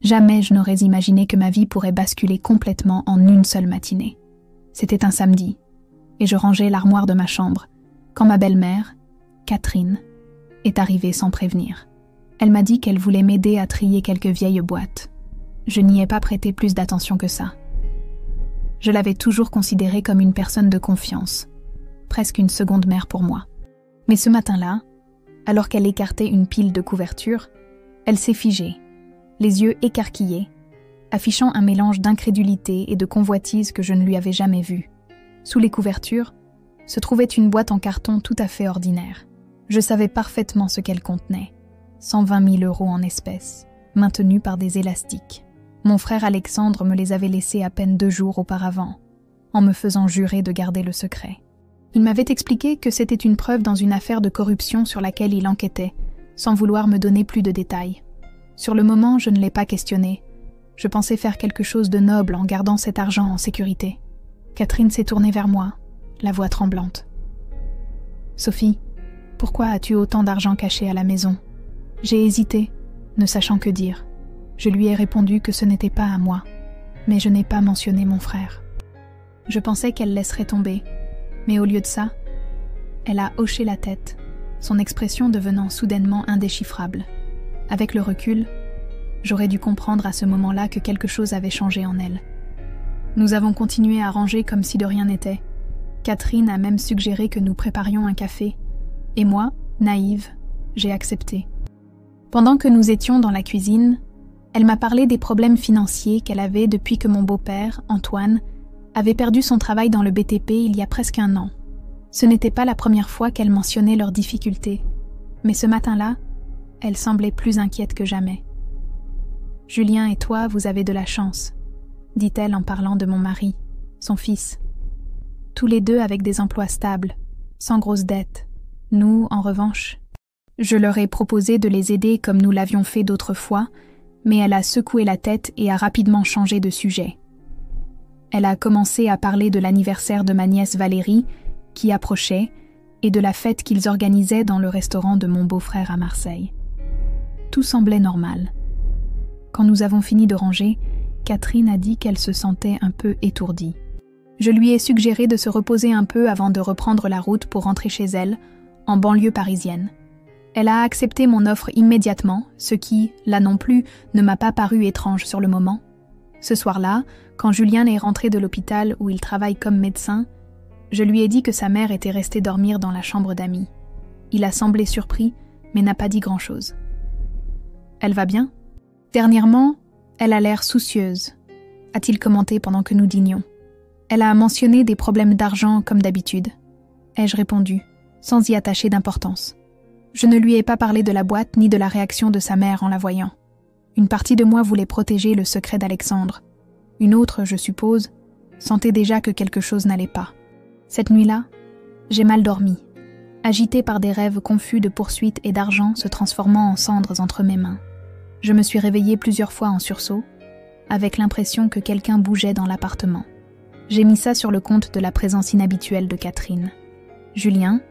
Jamais je n'aurais imaginé que ma vie pourrait basculer complètement en une seule matinée. C'était un samedi, et je rangeais l'armoire de ma chambre, quand ma belle-mère, Catherine, est arrivée sans prévenir. Elle m'a dit qu'elle voulait m'aider à trier quelques vieilles boîtes. Je n'y ai pas prêté plus d'attention que ça. Je l'avais toujours considérée comme une personne de confiance, presque une seconde mère pour moi. Mais ce matin-là, alors qu'elle écartait une pile de couvertures, elle s'est figée, les yeux écarquillés, affichant un mélange d'incrédulité et de convoitise que je ne lui avais jamais vu. Sous les couvertures se trouvait une boîte en carton tout à fait ordinaire. Je savais parfaitement ce qu'elle contenait. 120 000 € en espèces, maintenus par des élastiques. Mon frère Alexandre me les avait laissés à peine 2 jours auparavant, en me faisant jurer de garder le secret. Il m'avait expliqué que c'était une preuve dans une affaire de corruption sur laquelle il enquêtait, sans vouloir me donner plus de détails. Sur le moment, je ne l'ai pas questionné. Je pensais faire quelque chose de noble en gardant cet argent en sécurité. Catherine s'est tournée vers moi, la voix tremblante. « Sophie, pourquoi as-tu autant d'argent caché à la maison ?» J'ai hésité, ne sachant que dire. Je lui ai répondu que ce n'était pas à moi, mais je n'ai pas mentionné mon frère. Je pensais qu'elle laisserait tomber, mais au lieu de ça, elle a hoché la tête, son expression devenant soudainement indéchiffrable. Avec le recul, j'aurais dû comprendre à ce moment-là que quelque chose avait changé en elle. Nous avons continué à ranger comme si de rien n'était. Catherine a même suggéré que nous préparions un café, et moi, naïve, j'ai accepté. Pendant que nous étions dans la cuisine, elle m'a parlé des problèmes financiers qu'elle avait depuis que mon beau-père, Antoine, avait perdu son travail dans le BTP il y a presque 1 an. Ce n'était pas la première fois qu'elle mentionnait leurs difficultés, mais ce matin-là, elle semblait plus inquiète que jamais. « Julien et toi, vous avez de la chance », dit-elle en parlant de mon mari, son fils. « Tous les deux avec des emplois stables, sans grosses dettes. Nous, en revanche… » Je leur ai proposé de les aider comme nous l'avions fait d'autres fois, mais elle a secoué la tête et a rapidement changé de sujet. Elle a commencé à parler de l'anniversaire de ma nièce Valérie, qui approchait, et de la fête qu'ils organisaient dans le restaurant de mon beau-frère à Marseille. Tout semblait normal. Quand nous avons fini de ranger, Catherine a dit qu'elle se sentait un peu étourdie. Je lui ai suggéré de se reposer un peu avant de reprendre la route pour rentrer chez elle, en banlieue parisienne. Elle a accepté mon offre immédiatement, ce qui, là non plus, ne m'a pas paru étrange sur le moment. Ce soir-là, quand Julien est rentré de l'hôpital où il travaille comme médecin, je lui ai dit que sa mère était restée dormir dans la chambre d'amis. Il a semblé surpris, mais n'a pas dit grand-chose. « Elle va bien ? Dernièrement, elle a l'air soucieuse », a-t-il commenté pendant que nous dînions. « Elle a mentionné des problèmes d'argent comme d'habitude », ai-je répondu, sans y attacher d'importance. Je ne lui ai pas parlé de la boîte ni de la réaction de sa mère en la voyant. Une partie de moi voulait protéger le secret d'Alexandre. Une autre, je suppose, sentait déjà que quelque chose n'allait pas. Cette nuit-là, j'ai mal dormi, agitée par des rêves confus de poursuite et d'argent se transformant en cendres entre mes mains. Je me suis réveillée plusieurs fois en sursaut, avec l'impression que quelqu'un bougeait dans l'appartement. J'ai mis ça sur le compte de la présence inhabituelle de Catherine. Julien,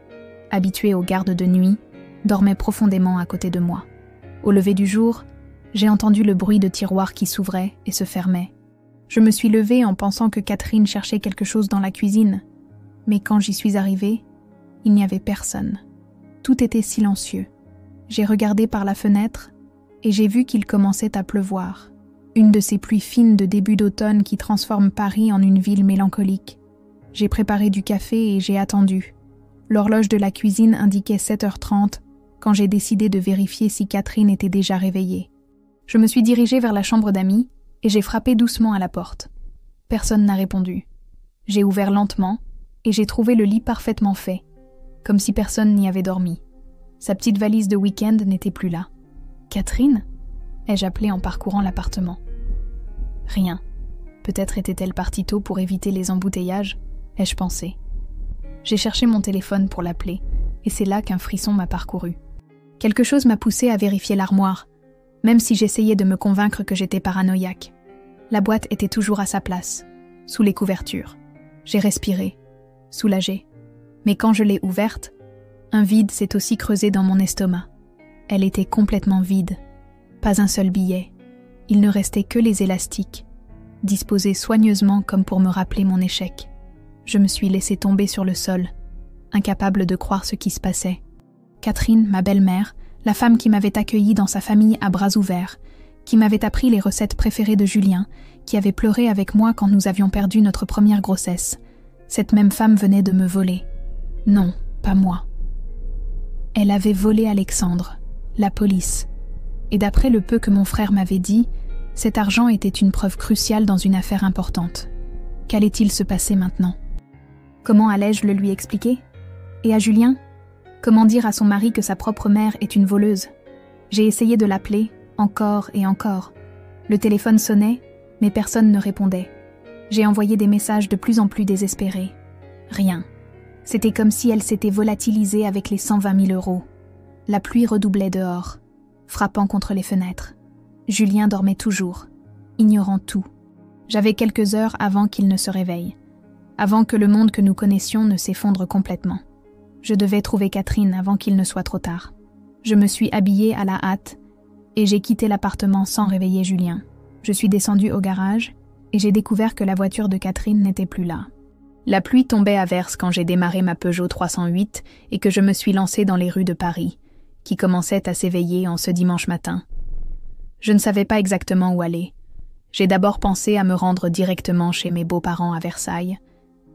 habitué aux gardes de nuit, dormait profondément à côté de moi. Au lever du jour, j'ai entendu le bruit de tiroirs qui s'ouvraient et se fermaient. Je me suis levée en pensant que Catherine cherchait quelque chose dans la cuisine, mais quand j'y suis arrivée, il n'y avait personne. Tout était silencieux. J'ai regardé par la fenêtre et j'ai vu qu'il commençait à pleuvoir. Une de ces pluies fines de début d'automne qui transforment Paris en une ville mélancolique. J'ai préparé du café et j'ai attendu. L'horloge de la cuisine indiquait 7h30 quand j'ai décidé de vérifier si Catherine était déjà réveillée. Je me suis dirigée vers la chambre d'amis et j'ai frappé doucement à la porte. Personne n'a répondu. J'ai ouvert lentement et j'ai trouvé le lit parfaitement fait, comme si personne n'y avait dormi. Sa petite valise de week-end n'était plus là. « Catherine ?» ai-je appelé en parcourant l'appartement. Rien. Peut-être était-elle partie tôt pour éviter les embouteillages, ai-je pensé. J'ai cherché mon téléphone pour l'appeler, et c'est là qu'un frisson m'a parcouru. Quelque chose m'a poussé à vérifier l'armoire, même si j'essayais de me convaincre que j'étais paranoïaque. La boîte était toujours à sa place, sous les couvertures. J'ai respiré, soulagée. Mais quand je l'ai ouverte, un vide s'est aussi creusé dans mon estomac. Elle était complètement vide. Pas un seul billet, Il ne restait que les élastiques, disposés soigneusement comme pour me rappeler mon échec. Je me suis laissée tomber sur le sol, incapable de croire ce qui se passait. Catherine, ma belle-mère, la femme qui m'avait accueillie dans sa famille à bras ouverts, qui m'avait appris les recettes préférées de Julien, qui avait pleuré avec moi quand nous avions perdu notre première grossesse. Cette même femme venait de me voler. Non, pas moi. Elle avait volé Alexandre, la police. Et d'après le peu que mon frère m'avait dit, cet argent était une preuve cruciale dans une affaire importante. Qu'allait-il se passer maintenant? Comment allais-je le lui expliquer? Et à Julien? Comment dire à son mari que sa propre mère est une voleuse? J'ai essayé de l'appeler, encore et encore. Le téléphone sonnait, mais personne ne répondait. J'ai envoyé des messages de plus en plus désespérés. Rien. C'était comme si elle s'était volatilisée avec les 120 000 €. La pluie redoublait dehors, frappant contre les fenêtres. Julien dormait toujours, ignorant tout. J'avais quelques heures avant qu'il ne se réveille, avant que le monde que nous connaissions ne s'effondre complètement. Je devais trouver Catherine avant qu'il ne soit trop tard. Je me suis habillée à la hâte et j'ai quitté l'appartement sans réveiller Julien. Je suis descendue au garage et j'ai découvert que la voiture de Catherine n'était plus là. La pluie tombait à verse quand j'ai démarré ma Peugeot 308 et que je me suis lancée dans les rues de Paris, qui commençaient à s'éveiller en ce dimanche matin. Je ne savais pas exactement où aller. J'ai d'abord pensé à me rendre directement chez mes beaux-parents à Versailles,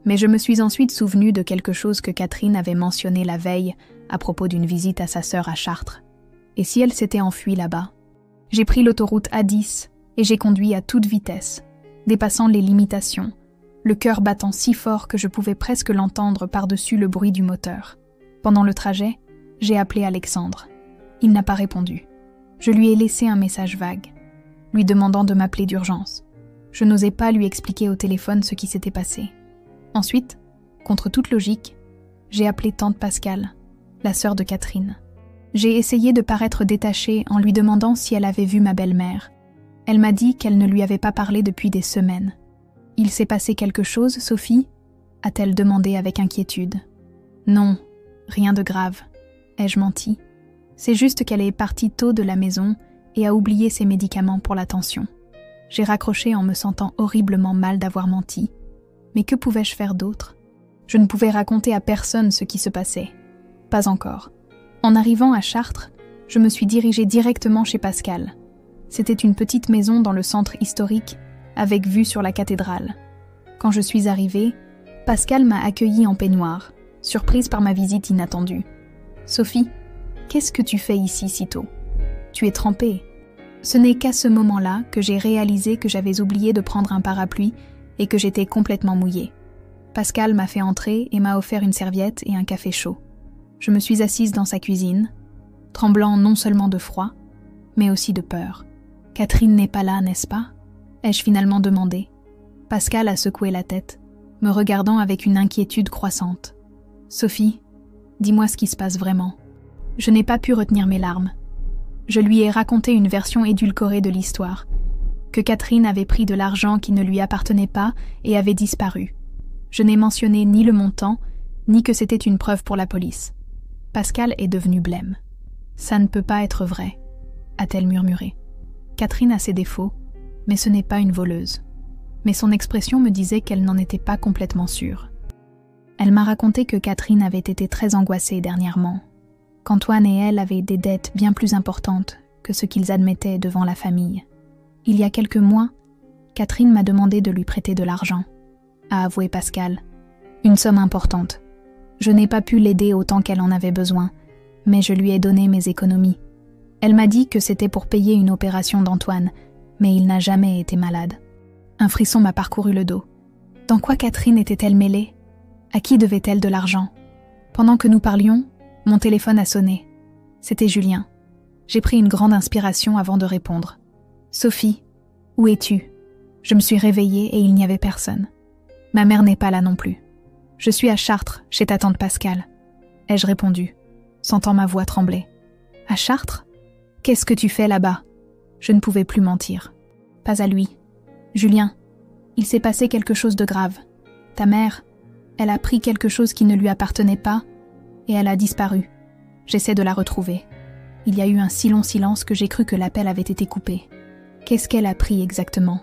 mais je me suis ensuite souvenue de quelque chose que Catherine avait mentionné la veille à propos d'une visite à sa sœur à Chartres. Et si elle s'était enfuie là-bas? J'ai pris l'autoroute A10 et j'ai conduit à toute vitesse, dépassant les limitations, le cœur battant si fort que je pouvais presque l'entendre par-dessus le bruit du moteur. Pendant le trajet, j'ai appelé Alexandre. Il n'a pas répondu. Je lui ai laissé un message vague, lui demandant de m'appeler d'urgence. Je n'osais pas lui expliquer au téléphone ce qui s'était passé. Ensuite, contre toute logique, j'ai appelé tante Pascale, la sœur de Catherine. J'ai essayé de paraître détachée en lui demandant si elle avait vu ma belle-mère. Elle m'a dit qu'elle ne lui avait pas parlé depuis des semaines. « Il s'est passé quelque chose, Sophie ?» a-t-elle demandé avec inquiétude. « Non, rien de grave. » Ai-je menti? C'est juste qu'elle est partie tôt de la maison et a oublié ses médicaments pour la tension. J'ai raccroché en me sentant horriblement mal d'avoir menti. Mais que pouvais-je faire d'autre? Je ne pouvais raconter à personne ce qui se passait. Pas encore. En arrivant à Chartres, je me suis dirigée directement chez Pascal. C'était une petite maison dans le centre historique, avec vue sur la cathédrale. Quand je suis arrivée, Pascal m'a accueillie en peignoir, surprise par ma visite inattendue. « Sophie, qu'est-ce que tu fais ici si tôt? Tu es trempée. » Ce n'est qu'à ce moment-là que j'ai réalisé que j'avais oublié de prendre un parapluie et que j'étais complètement mouillée. Pascal m'a fait entrer et m'a offert une serviette et un café chaud. Je me suis assise dans sa cuisine, tremblant non seulement de froid, mais aussi de peur. « Catherine n'est pas là, n'est-ce pas ?» ai-je finalement demandé. Pascal a secoué la tête, me regardant avec une inquiétude croissante. « Sophie, dis-moi ce qui se passe vraiment. » Je n'ai pas pu retenir mes larmes. Je lui ai raconté une version édulcorée de l'histoire, que Catherine avait pris de l'argent qui ne lui appartenait pas et avait disparu. Je n'ai mentionné ni le montant, ni que c'était une preuve pour la police. Pascal est devenu blême. « Ça ne peut pas être vrai », a-t-elle murmuré. Catherine a ses défauts, mais ce n'est pas une voleuse. Mais son expression me disait qu'elle n'en était pas complètement sûre. Elle m'a raconté que Catherine avait été très angoissée dernièrement, qu'Antoine et elle avaient des dettes bien plus importantes que ce qu'ils admettaient devant la famille. Il y a quelques mois, Catherine m'a demandé de lui prêter de l'argent, a avoué Pascal. Une somme importante. Je n'ai pas pu l'aider autant qu'elle en avait besoin, mais je lui ai donné mes économies. Elle m'a dit que c'était pour payer une opération d'Antoine, mais il n'a jamais été malade. Un frisson m'a parcouru le dos. Dans quoi Catherine était-elle mêlée? À qui devait-elle de l'argent? Pendant que nous parlions, mon téléphone a sonné. C'était Julien. J'ai pris une grande inspiration avant de répondre. « Sophie, où es-tu » Je me suis réveillée et il n'y avait personne. Ma mère n'est pas là non plus. « Je suis à Chartres, chez ta tante Pascale. » ai-je répondu, sentant ma voix trembler. « À Chartres? Qu'est-ce que tu fais là-bas » Je ne pouvais plus mentir. Pas à lui. « Julien, il s'est passé quelque chose de grave. Ta mère, elle a pris quelque chose qui ne lui appartenait pas et elle a disparu. J'essaie de la retrouver. » Il y a eu un si long silence que j'ai cru que l'appel avait été coupé. Qu'est-ce qu'elle a pris exactement ?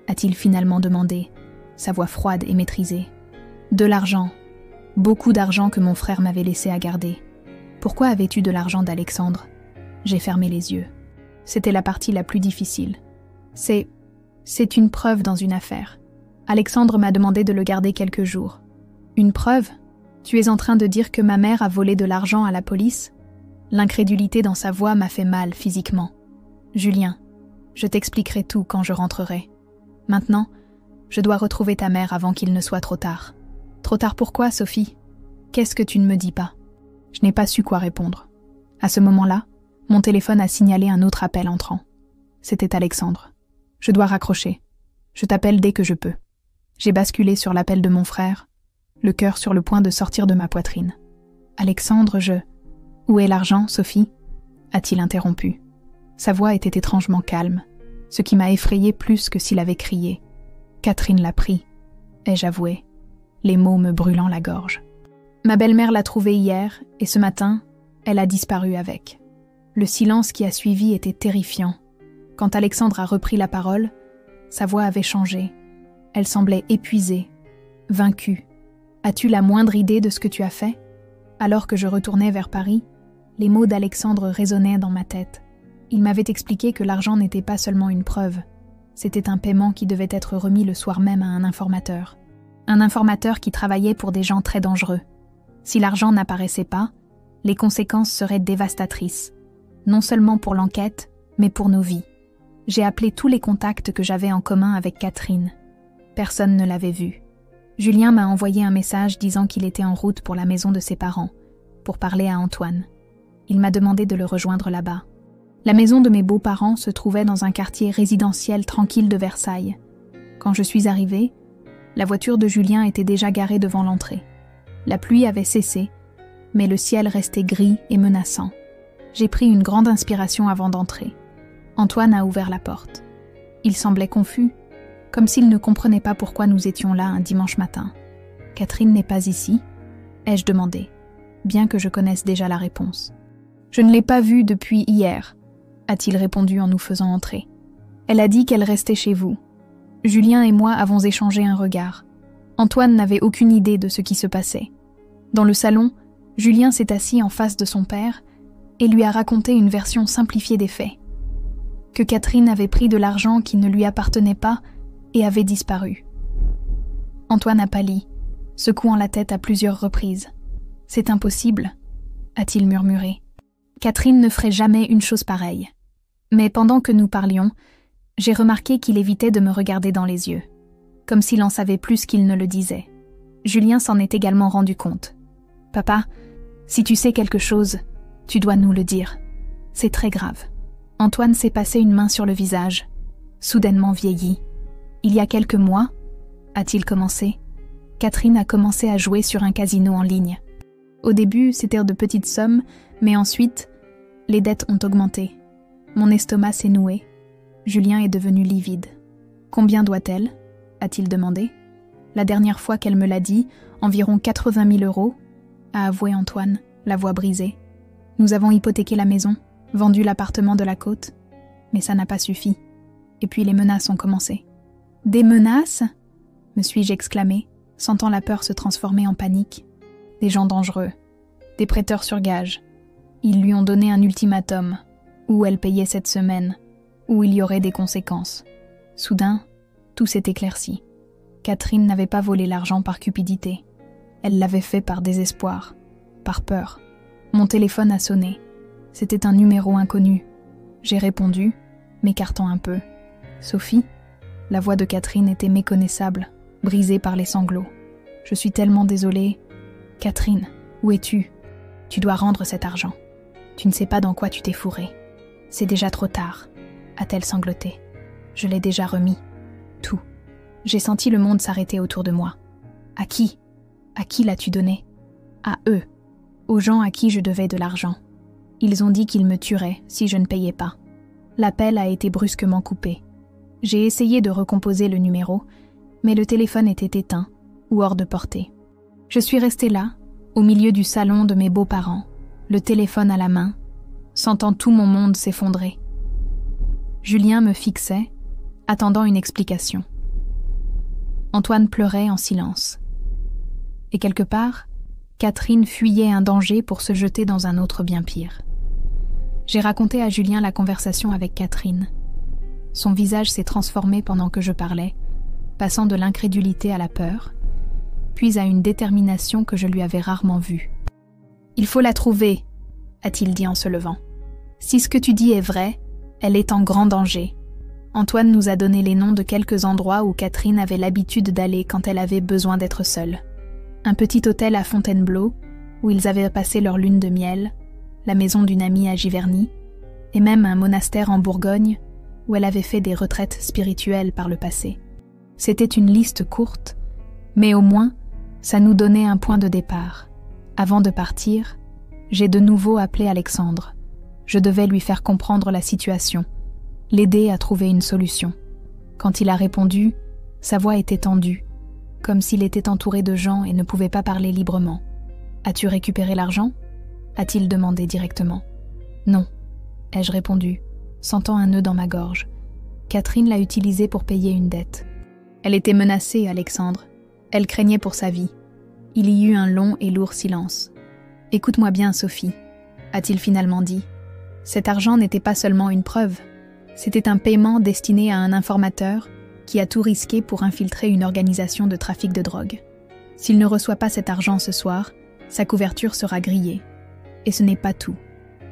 A-t-il finalement demandé, sa voix froide et maîtrisée. De l'argent. Beaucoup d'argent que mon frère m'avait laissé à garder. Pourquoi avais-tu de l'argent d'Alexandre ? J'ai fermé les yeux. C'était la partie la plus difficile. C'est une preuve dans une affaire. Alexandre m'a demandé de le garder quelques jours. Une preuve ? Tu es en train de dire que ma mère a volé de l'argent à la police ? L'incrédulité dans sa voix m'a fait mal physiquement. Julien, je t'expliquerai tout quand je rentrerai. Maintenant, je dois retrouver ta mère avant qu'il ne soit trop tard. Trop tard pourquoi, Sophie ? Qu'est-ce que tu ne me dis pas ? Je n'ai pas su quoi répondre. À ce moment-là, mon téléphone a signalé un autre appel entrant. C'était Alexandre. Je dois raccrocher. Je t'appelle dès que je peux. J'ai basculé sur l'appel de mon frère, le cœur sur le point de sortir de ma poitrine. Alexandre, Où est l'argent, Sophie ? A-t-il interrompu. Sa voix était étrangement calme, ce qui m'a effrayée plus que s'il avait crié. Catherine l'a pris, ai-je avoué, les mots me brûlant la gorge. Ma belle-mère l'a trouvé hier, et ce matin, elle a disparu avec. Le silence qui a suivi était terrifiant. Quand Alexandre a repris la parole, sa voix avait changé. Elle semblait épuisée, vaincue. As-tu la moindre idée de ce que tu as fait ? Alors que je retournais vers Paris, les mots d'Alexandre résonnaient dans ma tête. Il m'avait expliqué que l'argent n'était pas seulement une preuve. C'était un paiement qui devait être remis le soir même à un informateur. Un informateur qui travaillait pour des gens très dangereux. Si l'argent n'apparaissait pas, les conséquences seraient dévastatrices. Non seulement pour l'enquête, mais pour nos vies. J'ai appelé tous les contacts que j'avais en commun avec Catherine. Personne ne l'avait vue. Julien m'a envoyé un message disant qu'il était en route pour la maison de ses parents, pour parler à Antoine. Il m'a demandé de le rejoindre là-bas. La maison de mes beaux-parents se trouvait dans un quartier résidentiel tranquille de Versailles. Quand je suis arrivée, la voiture de Julien était déjà garée devant l'entrée. La pluie avait cessé, mais le ciel restait gris et menaçant. J'ai pris une grande inspiration avant d'entrer. Antoine a ouvert la porte. Il semblait confus, comme s'il ne comprenait pas pourquoi nous étions là un dimanche matin. « Catherine n'est pas ici ?» ai-je demandé, bien que je connaisse déjà la réponse. « Je ne l'ai pas vue depuis hier », a-t-il répondu en nous faisant entrer. « Elle a dit qu'elle restait chez vous. » Julien et moi avons échangé un regard. Antoine n'avait aucune idée de ce qui se passait. Dans le salon, Julien s'est assis en face de son père et lui a raconté une version simplifiée des faits. Que Catherine avait pris de l'argent qui ne lui appartenait pas et avait disparu. Antoine a pâli, secouant la tête à plusieurs reprises. « C'est impossible », a-t-il murmuré. « Catherine ne ferait jamais une chose pareille. » Mais pendant que nous parlions, j'ai remarqué qu'il évitait de me regarder dans les yeux, comme s'il en savait plus qu'il ne le disait. Julien s'en est également rendu compte. « Papa, si tu sais quelque chose, tu dois nous le dire. C'est très grave. » Antoine s'est passé une main sur le visage, soudainement vieilli. « Il y a quelques mois, a-t-il commencé, Catherine a commencé à jouer sur un casino en ligne. Au début, c'était de petites sommes, mais ensuite, les dettes ont augmenté. Mon estomac s'est noué. Julien est devenu livide. « Combien doit-elle » a-t-il demandé. « La dernière fois qu'elle me l'a dit, environ 80 000 €, a avoué Antoine, la voix brisée. Nous avons hypothéqué la maison, vendu l'appartement de la côte, mais ça n'a pas suffi. Et puis les menaces ont commencé. « Des menaces ?» me suis-je exclamé, sentant la peur se transformer en panique. Des gens dangereux, des prêteurs sur gage. Ils lui ont donné un ultimatum, ou elle payait cette semaine, ou il y aurait des conséquences. Soudain, tout s'est éclairci. Catherine n'avait pas volé l'argent par cupidité. Elle l'avait fait par désespoir, par peur. Mon téléphone a sonné. C'était un numéro inconnu. J'ai répondu, m'écartant un peu. « Sophie ?» La voix de Catherine était méconnaissable, brisée par les sanglots. « Je suis tellement désolée. Catherine, où es-tu ? Tu dois rendre cet argent. Tu ne sais pas dans quoi tu t'es fourrée. C'est déjà trop tard, » a-t-elle sangloté. « Je l'ai déjà remis. Tout. » J'ai senti le monde s'arrêter autour de moi. « À qui ? À qui l'as-tu donné ? » À eux, aux gens à qui je devais de l'argent. Ils ont dit qu'ils me tueraient si je ne payais pas. L'appel a été brusquement coupé. J'ai essayé de recomposer le numéro, mais le téléphone était éteint ou hors de portée. Je suis restée là, au milieu du salon de mes beaux-parents, le téléphone à la main, sentant tout mon monde s'effondrer. Julien me fixait, attendant une explication. Antoine pleurait en silence. Et quelque part, Catherine fuyait un danger pour se jeter dans un autre bien pire. J'ai raconté à Julien la conversation avec Catherine. Son visage s'est transformé pendant que je parlais, passant de l'incrédulité à la peur, puis à une détermination que je lui avais rarement vue. « Il faut la trouver », a-t-il dit en se levant. « Si ce que tu dis est vrai, elle est en grand danger. Antoine nous a donné les noms de quelques endroits où Catherine avait l'habitude d'aller quand elle avait besoin d'être seule. Un petit hôtel à Fontainebleau, où ils avaient passé leur lune de miel, la maison d'une amie à Giverny, et même un monastère en Bourgogne, où elle avait fait des retraites spirituelles par le passé. C'était une liste courte, mais au moins, ça nous donnait un point de départ. Avant de partir, j'ai de nouveau appelé Alexandre. Je devais lui faire comprendre la situation, l'aider à trouver une solution. Quand il a répondu, sa voix était tendue, comme s'il était entouré de gens et ne pouvait pas parler librement. « As-tu récupéré l'argent » a-t-il demandé directement. « Non » ai-je répondu, sentant un nœud dans ma gorge. Catherine l'a utilisé pour payer une dette. Elle était menacée, Alexandre. Elle craignait pour sa vie. Il y eut un long et lourd silence. « Écoute-moi bien, Sophie » a-t-il finalement dit. Cet argent n'était pas seulement une preuve. C'était un paiement destiné à un informateur qui a tout risqué pour infiltrer une organisation de trafic de drogue. S'il ne reçoit pas cet argent ce soir, sa couverture sera grillée. Et ce n'est pas tout.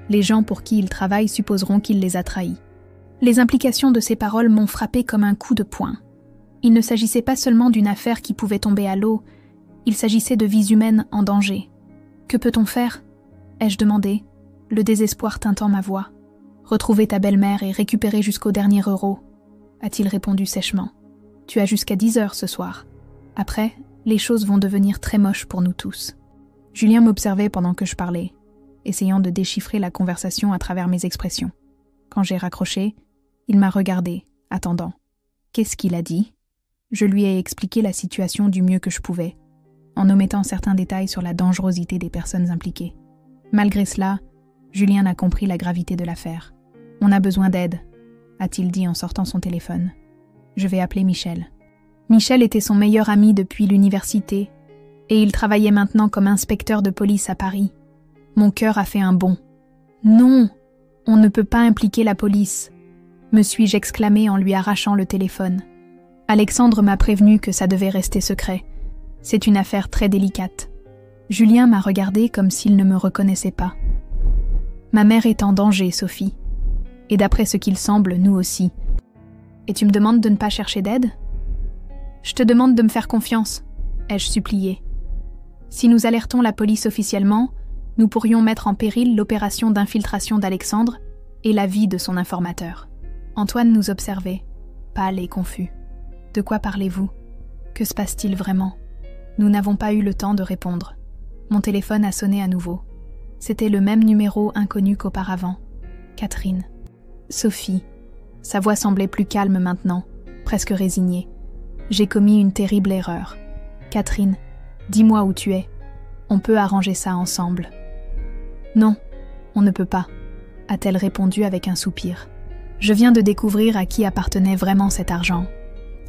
Les gens pour qui il travaille supposeront qu'il les a trahis. Les implications de ces paroles m'ont frappé comme un coup de poing. Il ne s'agissait pas seulement d'une affaire qui pouvait tomber à l'eau, il s'agissait de vies humaines en danger. « Que peut-on faire » ai-je demandé, le désespoir tintant ma voix. « Retrouver ta belle-mère et récupérer jusqu'au dernier euro » a-t-il répondu sèchement. « Tu as jusqu'à 10 heures ce soir. Après, les choses vont devenir très moches pour nous tous. » Julien m'observait pendant que je parlais, essayant de déchiffrer la conversation à travers mes expressions. Quand j'ai raccroché, il m'a regardé, attendant. Qu'est-ce qu'il a dit ? Je lui ai expliqué la situation du mieux que je pouvais, en omettant certains détails sur la dangerosité des personnes impliquées. Malgré cela, Julien a compris la gravité de l'affaire. « On a besoin d'aide », a-t-il dit en sortant son téléphone. « Je vais appeler Michel. » Michel était son meilleur ami depuis l'université, et il travaillait maintenant comme inspecteur de police à Paris. Mon cœur a fait un bond. « Non, on ne peut pas impliquer la police », me suis-je exclamé en lui arrachant le téléphone. Alexandre m'a prévenu que ça devait rester secret. C'est une affaire très délicate. Julien m'a regardé comme s'il ne me reconnaissait pas. Ma mère est en danger, Sophie. Et d'après ce qu'il semble, nous aussi. Et tu me demandes de ne pas chercher d'aide ? Je te demande de me faire confiance, ai-je supplié. Si nous alertons la police officiellement, nous pourrions mettre en péril l'opération d'infiltration d'Alexandre et la vie de son informateur. Antoine nous observait, pâle et confus. De quoi parlez-vous ? Que se passe-t-il vraiment ? Nous n'avons pas eu le temps de répondre. Mon téléphone a sonné à nouveau. C'était le même numéro inconnu qu'auparavant. Catherine. Sophie. Sa voix semblait plus calme maintenant, presque résignée. J'ai commis une terrible erreur. Catherine, dis-moi où tu es. On peut arranger ça ensemble. Non, on ne peut pas, a-t-elle répondu avec un soupir. Je viens de découvrir à qui appartenait vraiment cet argent.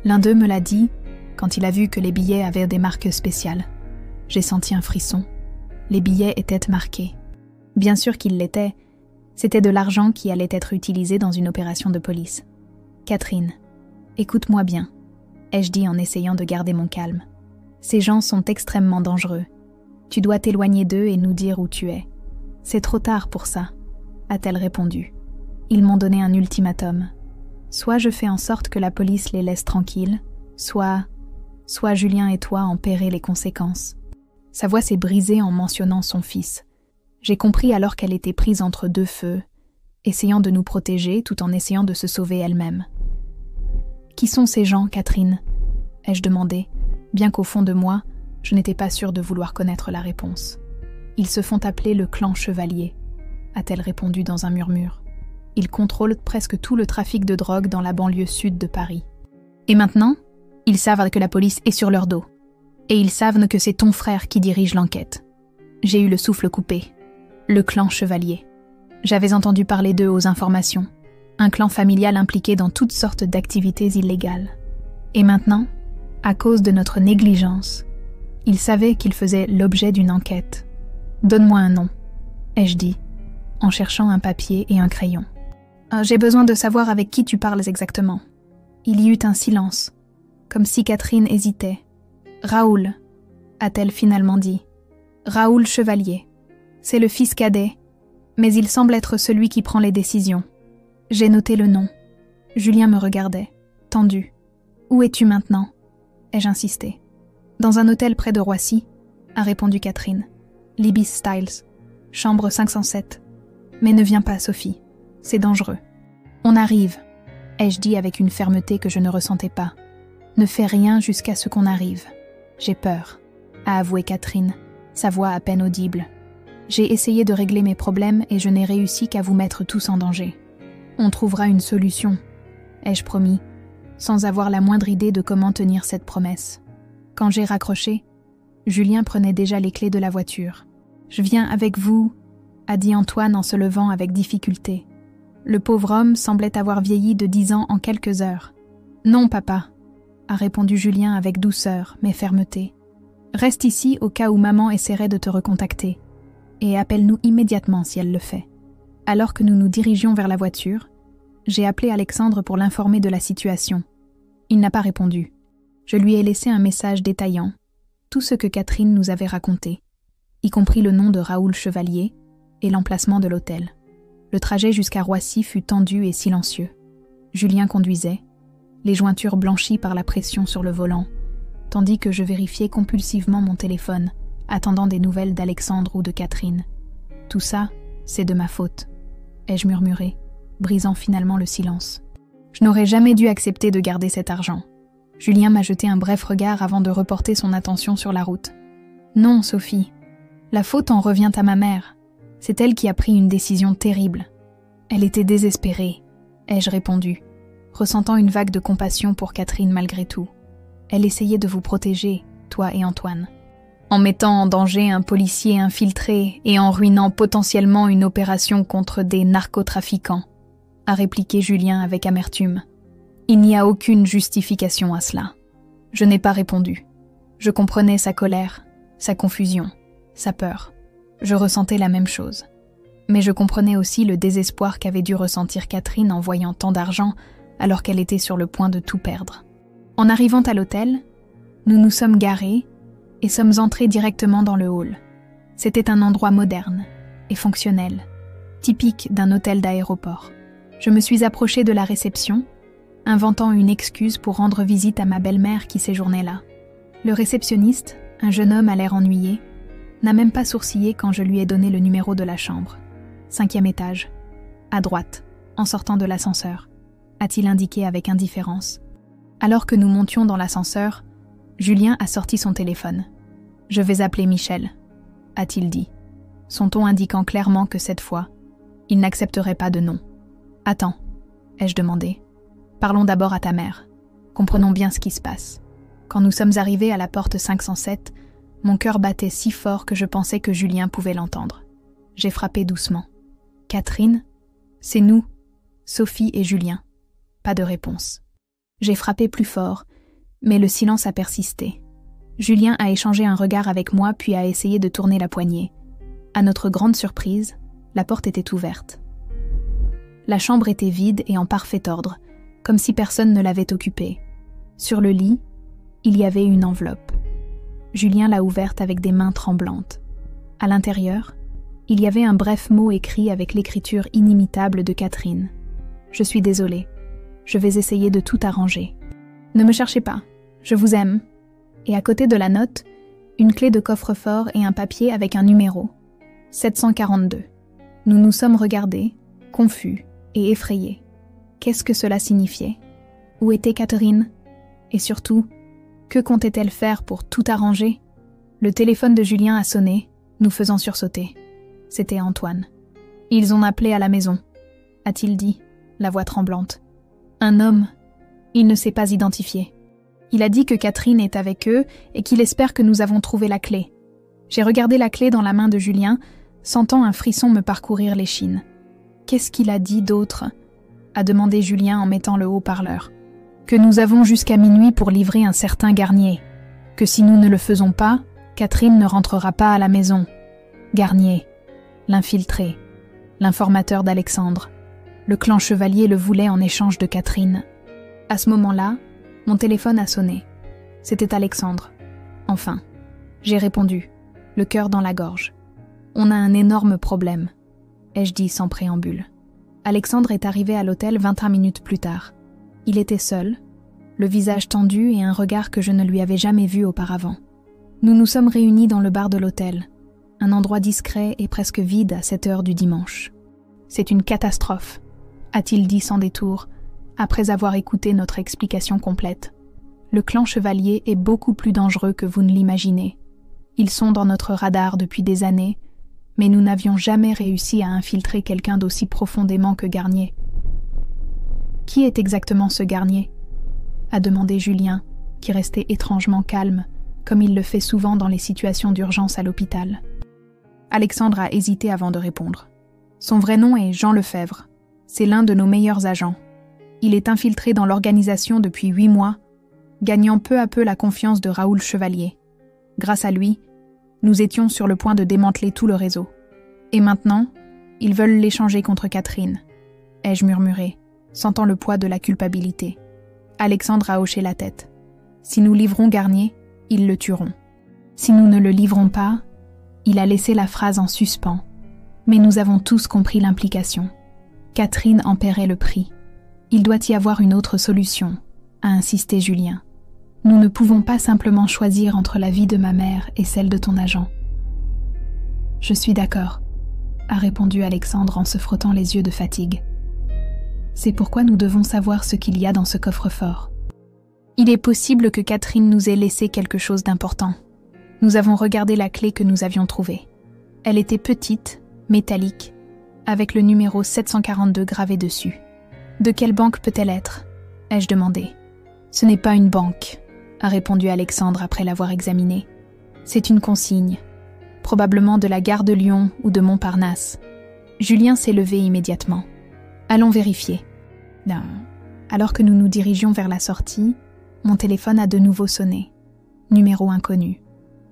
L'un d'eux me l'a dit quand il a vu que les billets avaient des marques spéciales. J'ai senti un frisson. Les billets étaient marqués. Bien sûr qu'ils l'étaient. C'était de l'argent qui allait être utilisé dans une opération de police. Catherine, écoute-moi bien, ai-je dit en essayant de garder mon calme. Ces gens sont extrêmement dangereux. Tu dois t'éloigner d'eux et nous dire où tu es. C'est trop tard pour ça, a-t-elle répondu. Ils m'ont donné un ultimatum. Soit je fais en sorte que la police les laisse tranquilles, soit Julien et toi en paierez les conséquences. Sa voix s'est brisée en mentionnant son fils. J'ai compris alors qu'elle était prise entre deux feux, essayant de nous protéger tout en essayant de se sauver elle-même. « Qui sont ces gens, Catherine ?» ai-je demandé, bien qu'au fond de moi, je n'étais pas sûre de vouloir connaître la réponse. « Ils se font appeler le clan Chevalier », a-t-elle répondu dans un murmure. « Ils contrôlent presque tout le trafic de drogue dans la banlieue sud de Paris. Et maintenant, ils savent que la police est sur leur dos. Et ils savent que c'est ton frère qui dirige l'enquête. » J'ai eu le souffle coupé. Le clan Chevalier. J'avais entendu parler d'eux aux informations. Un clan familial impliqué dans toutes sortes d'activités illégales. Et maintenant, à cause de notre négligence, il savait qu'il faisait l'objet d'une enquête. « Donne-moi un nom », ai-je dit, en cherchant un papier et un crayon. « J'ai besoin de savoir avec qui tu parles exactement. » Il y eut un silence, comme si Catherine hésitait. « Raoul », a-t-elle finalement dit. « Raoul Chevalier. C'est le fils cadet, mais il semble être celui qui prend les décisions. » J'ai noté le nom. Julien me regardait, tendu. « Où es-tu maintenant ?» ai-je insisté. « Dans un hôtel près de Roissy », a répondu Catherine. « Libis Styles, chambre 507. Mais ne viens pas, Sophie. C'est dangereux. »« On arrive », ai-je dit avec une fermeté que je ne ressentais pas. « Ne fais rien jusqu'à ce qu'on arrive. J'ai peur », a avoué Catherine, sa voix à peine audible. « J'ai essayé de régler mes problèmes et je n'ai réussi qu'à vous mettre tous en danger. On trouvera une solution, ai-je promis, sans avoir la moindre idée de comment tenir cette promesse. Quand j'ai raccroché, Julien prenait déjà les clés de la voiture. « Je viens avec vous », a dit Antoine en se levant avec difficulté. Le pauvre homme semblait avoir vieilli de 10 ans en quelques heures. « Non, papa », a répondu Julien avec douceur mais fermeté. « Reste ici au cas où maman essaierait de te recontacter. Et appelle-nous immédiatement si elle le fait. » Alors que nous nous dirigions vers la voiture, j'ai appelé Alexandre pour l'informer de la situation. Il n'a pas répondu. Je lui ai laissé un message détaillant tout ce que Catherine nous avait raconté, y compris le nom de Raoul Chevalier et l'emplacement de l'hôtel. Le trajet jusqu'à Roissy fut tendu et silencieux. Julien conduisait, les jointures blanchies par la pression sur le volant, tandis que je vérifiais compulsivement mon téléphone, attendant des nouvelles d'Alexandre ou de Catherine. Tout ça, c'est de ma faute, ai-je murmuré, brisant finalement le silence. Je n'aurais jamais dû accepter de garder cet argent. Julien m'a jeté un bref regard avant de reporter son attention sur la route. « Non, Sophie, la faute en revient à ma mère. C'est elle qui a pris une décision terrible. Elle était désespérée, ai-je répondu, ressentant une vague de compassion pour Catherine malgré tout. Elle essayait de vous protéger, toi et Antoine, en mettant en danger un policier infiltré et en ruinant potentiellement une opération contre des narcotrafiquants, a répliqué Julien avec amertume. Il n'y a aucune justification à cela. Je n'ai pas répondu. Je comprenais sa colère, sa confusion, sa peur. Je ressentais la même chose. Mais je comprenais aussi le désespoir qu'avait dû ressentir Catherine en voyant tant d'argent alors qu'elle était sur le point de tout perdre. En arrivant à l'hôtel, nous nous sommes garés et sommes entrés directement dans le hall. C'était un endroit moderne et fonctionnel, typique d'un hôtel d'aéroport. Je me suis approchée de la réception, inventant une excuse pour rendre visite à ma belle-mère qui séjournait là. Le réceptionniste, un jeune homme à l'air ennuyé, n'a même pas sourcillé quand je lui ai donné le numéro de la chambre. 5e étage, à droite, en sortant de l'ascenseur, a-t-il indiqué avec indifférence. Alors que nous montions dans l'ascenseur, Julien a sorti son téléphone. « Je vais appeler Michel », a-t-il dit, son ton indiquant clairement que cette fois, il n'accepterait pas de non. « Attends », ai-je demandé. « Parlons d'abord à ta mère. Comprenons bien ce qui se passe. » Quand nous sommes arrivés à la porte 507, mon cœur battait si fort que je pensais que Julien pouvait l'entendre. J'ai frappé doucement. « Catherine, c'est nous, Sophie et Julien. » Pas de réponse. J'ai frappé plus fort, mais le silence a persisté. Julien a échangé un regard avec moi puis a essayé de tourner la poignée. À notre grande surprise, la porte était ouverte. La chambre était vide et en parfait ordre, comme si personne ne l'avait occupée. Sur le lit, il y avait une enveloppe. Julien l'a ouverte avec des mains tremblantes. À l'intérieur, il y avait un bref mot écrit avec l'écriture inimitable de Catherine. « Je suis désolée. Je vais essayer de tout arranger. Ne me cherchez pas. Je vous aime. » Et à côté de la note, une clé de coffre-fort et un papier avec un numéro. 742. Nous nous sommes regardés, confus et effrayés. Qu'est-ce que cela signifiait? Où était Catherine? Et surtout, que comptait-elle faire pour tout arranger? Le téléphone de Julien a sonné, nous faisant sursauter. C'était Antoine. « Ils ont appelé à la maison », a-t-il dit, la voix tremblante. « Un homme. Il ne s'est pas identifié. Il a dit que Catherine est avec eux et qu'il espère que nous avons trouvé la clé. » J'ai regardé la clé dans la main de Julien, sentant un frisson me parcourir l'échine. Qu'est-ce qu'il a dit d'autre? a demandé Julien en mettant le haut-parleur. Que nous avons jusqu'à minuit pour livrer un certain Garnier. Que si nous ne le faisons pas, Catherine ne rentrera pas à la maison. Garnier, l'infiltré, l'informateur d'Alexandre. Le clan Chevalier le voulait en échange de Catherine. À ce moment-là, mon téléphone a sonné. C'était Alexandre. Enfin, j'ai répondu, le cœur dans la gorge. On a un énorme problème, ai-je dit sans préambule. Alexandre est arrivé à l'hôtel 21 minutes plus tard. Il était seul, le visage tendu et un regard que je ne lui avais jamais vu auparavant. Nous nous sommes réunis dans le bar de l'hôtel, un endroit discret et presque vide à cette heure du dimanche. C'est une catastrophe, a-t-il dit sans détour, après avoir écouté notre explication complète. Le clan Chevalier est beaucoup plus dangereux que vous ne l'imaginez. Ils sont dans notre radar depuis des années, mais nous n'avions jamais réussi à infiltrer quelqu'un d'aussi profondément que Garnier. « Qui est exactement ce Garnier ?» a demandé Julien, qui restait étrangement calme, comme il le fait souvent dans les situations d'urgence à l'hôpital. Alexandre a hésité avant de répondre. Son vrai nom est Jean Lefebvre. C'est l'un de nos meilleurs agents. Il est infiltré dans l'organisation depuis 8 mois, gagnant peu à peu la confiance de Raoul Chevalier. Grâce à lui, nous étions sur le point de démanteler tout le réseau. Et maintenant, ils veulent l'échanger contre Catherine, ai-je murmuré, sentant le poids de la culpabilité. Alexandre a hoché la tête. Si nous livrons Garnier, ils le tueront. Si nous ne le livrons pas, il a laissé la phrase en suspens. Mais nous avons tous compris l'implication. Catherine en paierait le prix. Il doit y avoir une autre solution, a insisté Julien. Nous ne pouvons pas simplement choisir entre la vie de ma mère et celle de ton agent. Je suis d'accord, a répondu Alexandre en se frottant les yeux de fatigue. C'est pourquoi nous devons savoir ce qu'il y a dans ce coffre-fort. Il est possible que Catherine nous ait laissé quelque chose d'important. Nous avons regardé la clé que nous avions trouvée. Elle était petite, métallique, avec le numéro 742 gravé dessus. De quelle banque peut-elle être ? Ai-je demandé. Ce n'est pas une banque, a répondu Alexandre après l'avoir examinée. C'est une consigne, probablement de la gare de Lyon ou de Montparnasse. Julien s'est levé immédiatement. Allons vérifier. Alors que nous nous dirigions vers la sortie, mon téléphone a de nouveau sonné. Numéro inconnu.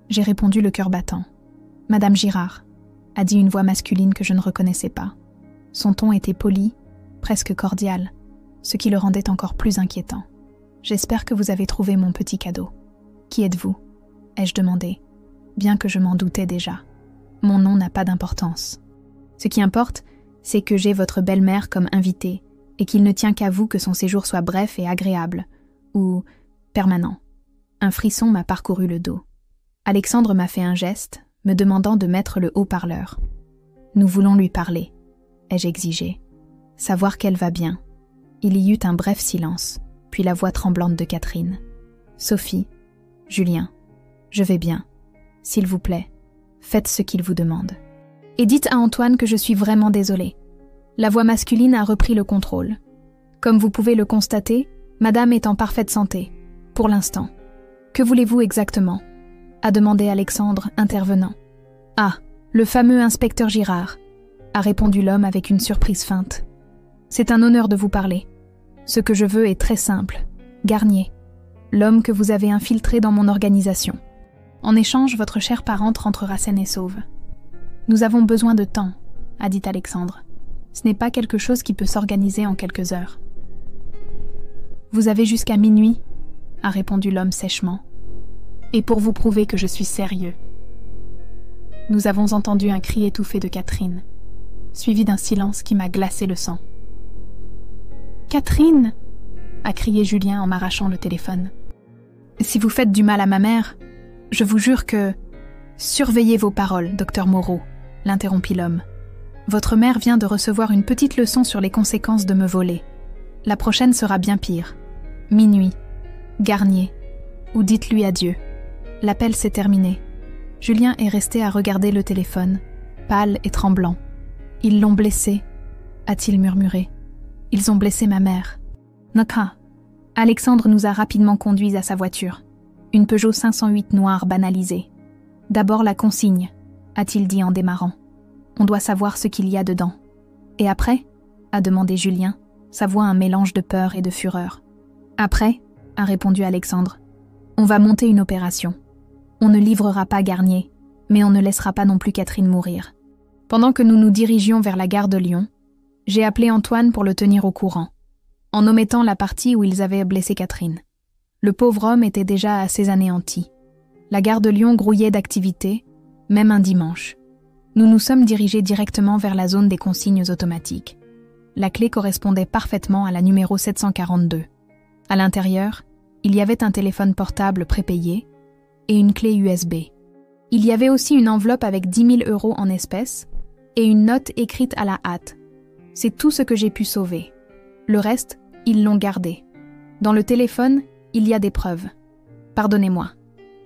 J'ai répondu le cœur battant. Madame Girard, a dit une voix masculine que je ne reconnaissais pas. Son ton était poli, presque cordial, ce qui le rendait encore plus inquiétant. J'espère que vous avez trouvé mon petit cadeau. Qui êtes-vous ? Ai-je demandé, bien que je m'en doutais déjà. Mon nom n'a pas d'importance. Ce qui importe, c'est que j'ai votre belle-mère comme invitée et qu'il ne tient qu'à vous que son séjour soit bref et agréable, ou permanent. Un frisson m'a parcouru le dos. Alexandre m'a fait un geste, me demandant de mettre le haut-parleur. Nous voulons lui parler, ai-je exigé. Savoir qu'elle va bien. Il y eut un bref silence, puis la voix tremblante de Catherine. Sophie, Julien, je vais bien. S'il vous plaît, faites ce qu'il vous demande. Et dites à Antoine que je suis vraiment désolée. La voix masculine a repris le contrôle. Comme vous pouvez le constater, madame est en parfaite santé, pour l'instant. Que voulez-vous exactement ? A demandé Alexandre, intervenant. Ah, le fameux inspecteur Girard, a répondu l'homme avec une surprise feinte. C'est un honneur de vous parler. Ce que je veux est très simple. Garnier, l'homme que vous avez infiltré dans mon organisation. En échange, votre chère parente rentrera saine et sauve. Nous avons besoin de temps, a dit Alexandre. Ce n'est pas quelque chose qui peut s'organiser en quelques heures. Vous avez jusqu'à minuit, a répondu l'homme sèchement. Et pour vous prouver que je suis sérieux. Nous avons entendu un cri étouffé de Catherine, suivi d'un silence qui m'a glacé le sang. « Catherine !» a crié Julien en m'arrachant le téléphone. « Si vous faites du mal à ma mère, je vous jure que... » « Surveillez vos paroles, docteur Moreau, » l'interrompit l'homme. « Votre mère vient de recevoir une petite leçon sur les conséquences de me voler. La prochaine sera bien pire. Minuit. Garnier. Ou dites-lui adieu. » L'appel s'est terminé. Julien est resté à regarder le téléphone, pâle et tremblant. « Ils l'ont blessé, » a-t-il murmuré. « Ils ont blessé ma mère. » Naka. Alexandre nous a rapidement conduits à sa voiture. Une Peugeot 508 noire banalisée. « D'abord la consigne, » a-t-il dit en démarrant. « On doit savoir ce qu'il y a dedans. »« Et après ?» a demandé Julien, sa voix un mélange de peur et de fureur. « Après, » a répondu Alexandre, « on va monter une opération. On ne livrera pas Garnier, mais on ne laissera pas non plus Catherine mourir. » Pendant que nous nous dirigions vers la gare de Lyon, j'ai appelé Antoine pour le tenir au courant, en omettant la partie où ils avaient blessé Catherine. Le pauvre homme était déjà assez anéanti. La gare de Lyon grouillait d'activité, même un dimanche. Nous nous sommes dirigés directement vers la zone des consignes automatiques. La clé correspondait parfaitement à la numéro 742. À l'intérieur, il y avait un téléphone portable prépayé et une clé USB. Il y avait aussi une enveloppe avec 10 000 € en espèces et une note écrite à la hâte. C'est tout ce que j'ai pu sauver. Le reste, ils l'ont gardé. Dans le téléphone, il y a des preuves. Pardonnez-moi.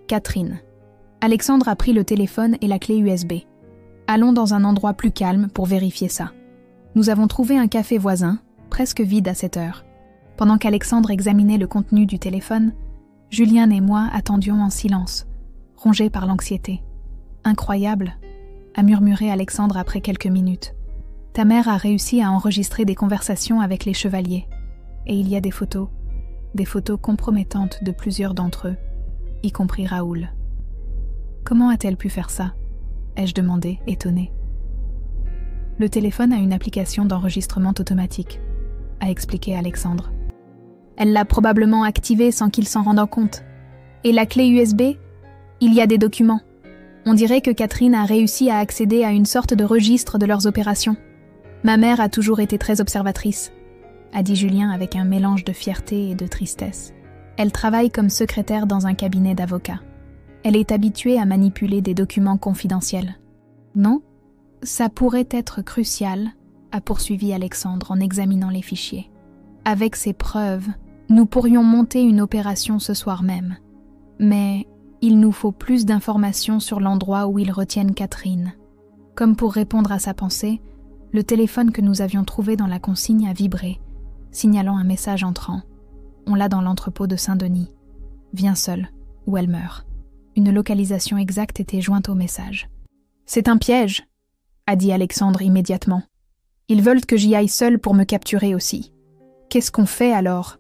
Catherine. Alexandre a pris le téléphone et la clé USB. Allons dans un endroit plus calme pour vérifier ça. Nous avons trouvé un café voisin, presque vide à cette heure. Pendant qu'Alexandre examinait le contenu du téléphone, Julien et moi attendions en silence, rongés par l'anxiété. « Incroyable !» a murmuré Alexandre après quelques minutes. « Ta mère a réussi à enregistrer des conversations avec les chevaliers. Et il y a des photos compromettantes de plusieurs d'entre eux, y compris Raoul. » « Comment a-t-elle pu faire ça ?» ai-je demandé, étonnée. « Le téléphone a une application d'enregistrement automatique, » a expliqué Alexandre. « Elle l'a probablement activée sans qu'il s'en rende compte. Et la clé USB, il y a des documents. On dirait que Catherine a réussi à accéder à une sorte de registre de leurs opérations. Ma mère a toujours été très observatrice, » a dit Julien avec un mélange de fierté et de tristesse. Elle travaille comme secrétaire dans un cabinet d'avocats. Elle est habituée à manipuler des documents confidentiels. Non, ça pourrait être crucial, a poursuivi Alexandre en examinant les fichiers. Avec ces preuves, nous pourrions monter une opération ce soir même. Mais il nous faut plus d'informations sur l'endroit où ils retiennent Catherine. Comme pour répondre à sa pensée, le téléphone que nous avions trouvé dans la consigne a vibré, signalant un message entrant. On l'a dans l'entrepôt de Saint-Denis. Viens seul, ou elle meurt. Une localisation exacte était jointe au message. « C'est un piège !» a dit Alexandre immédiatement. « Ils veulent que j'y aille seul pour me capturer aussi. »« Qu'est-ce qu'on fait alors ?»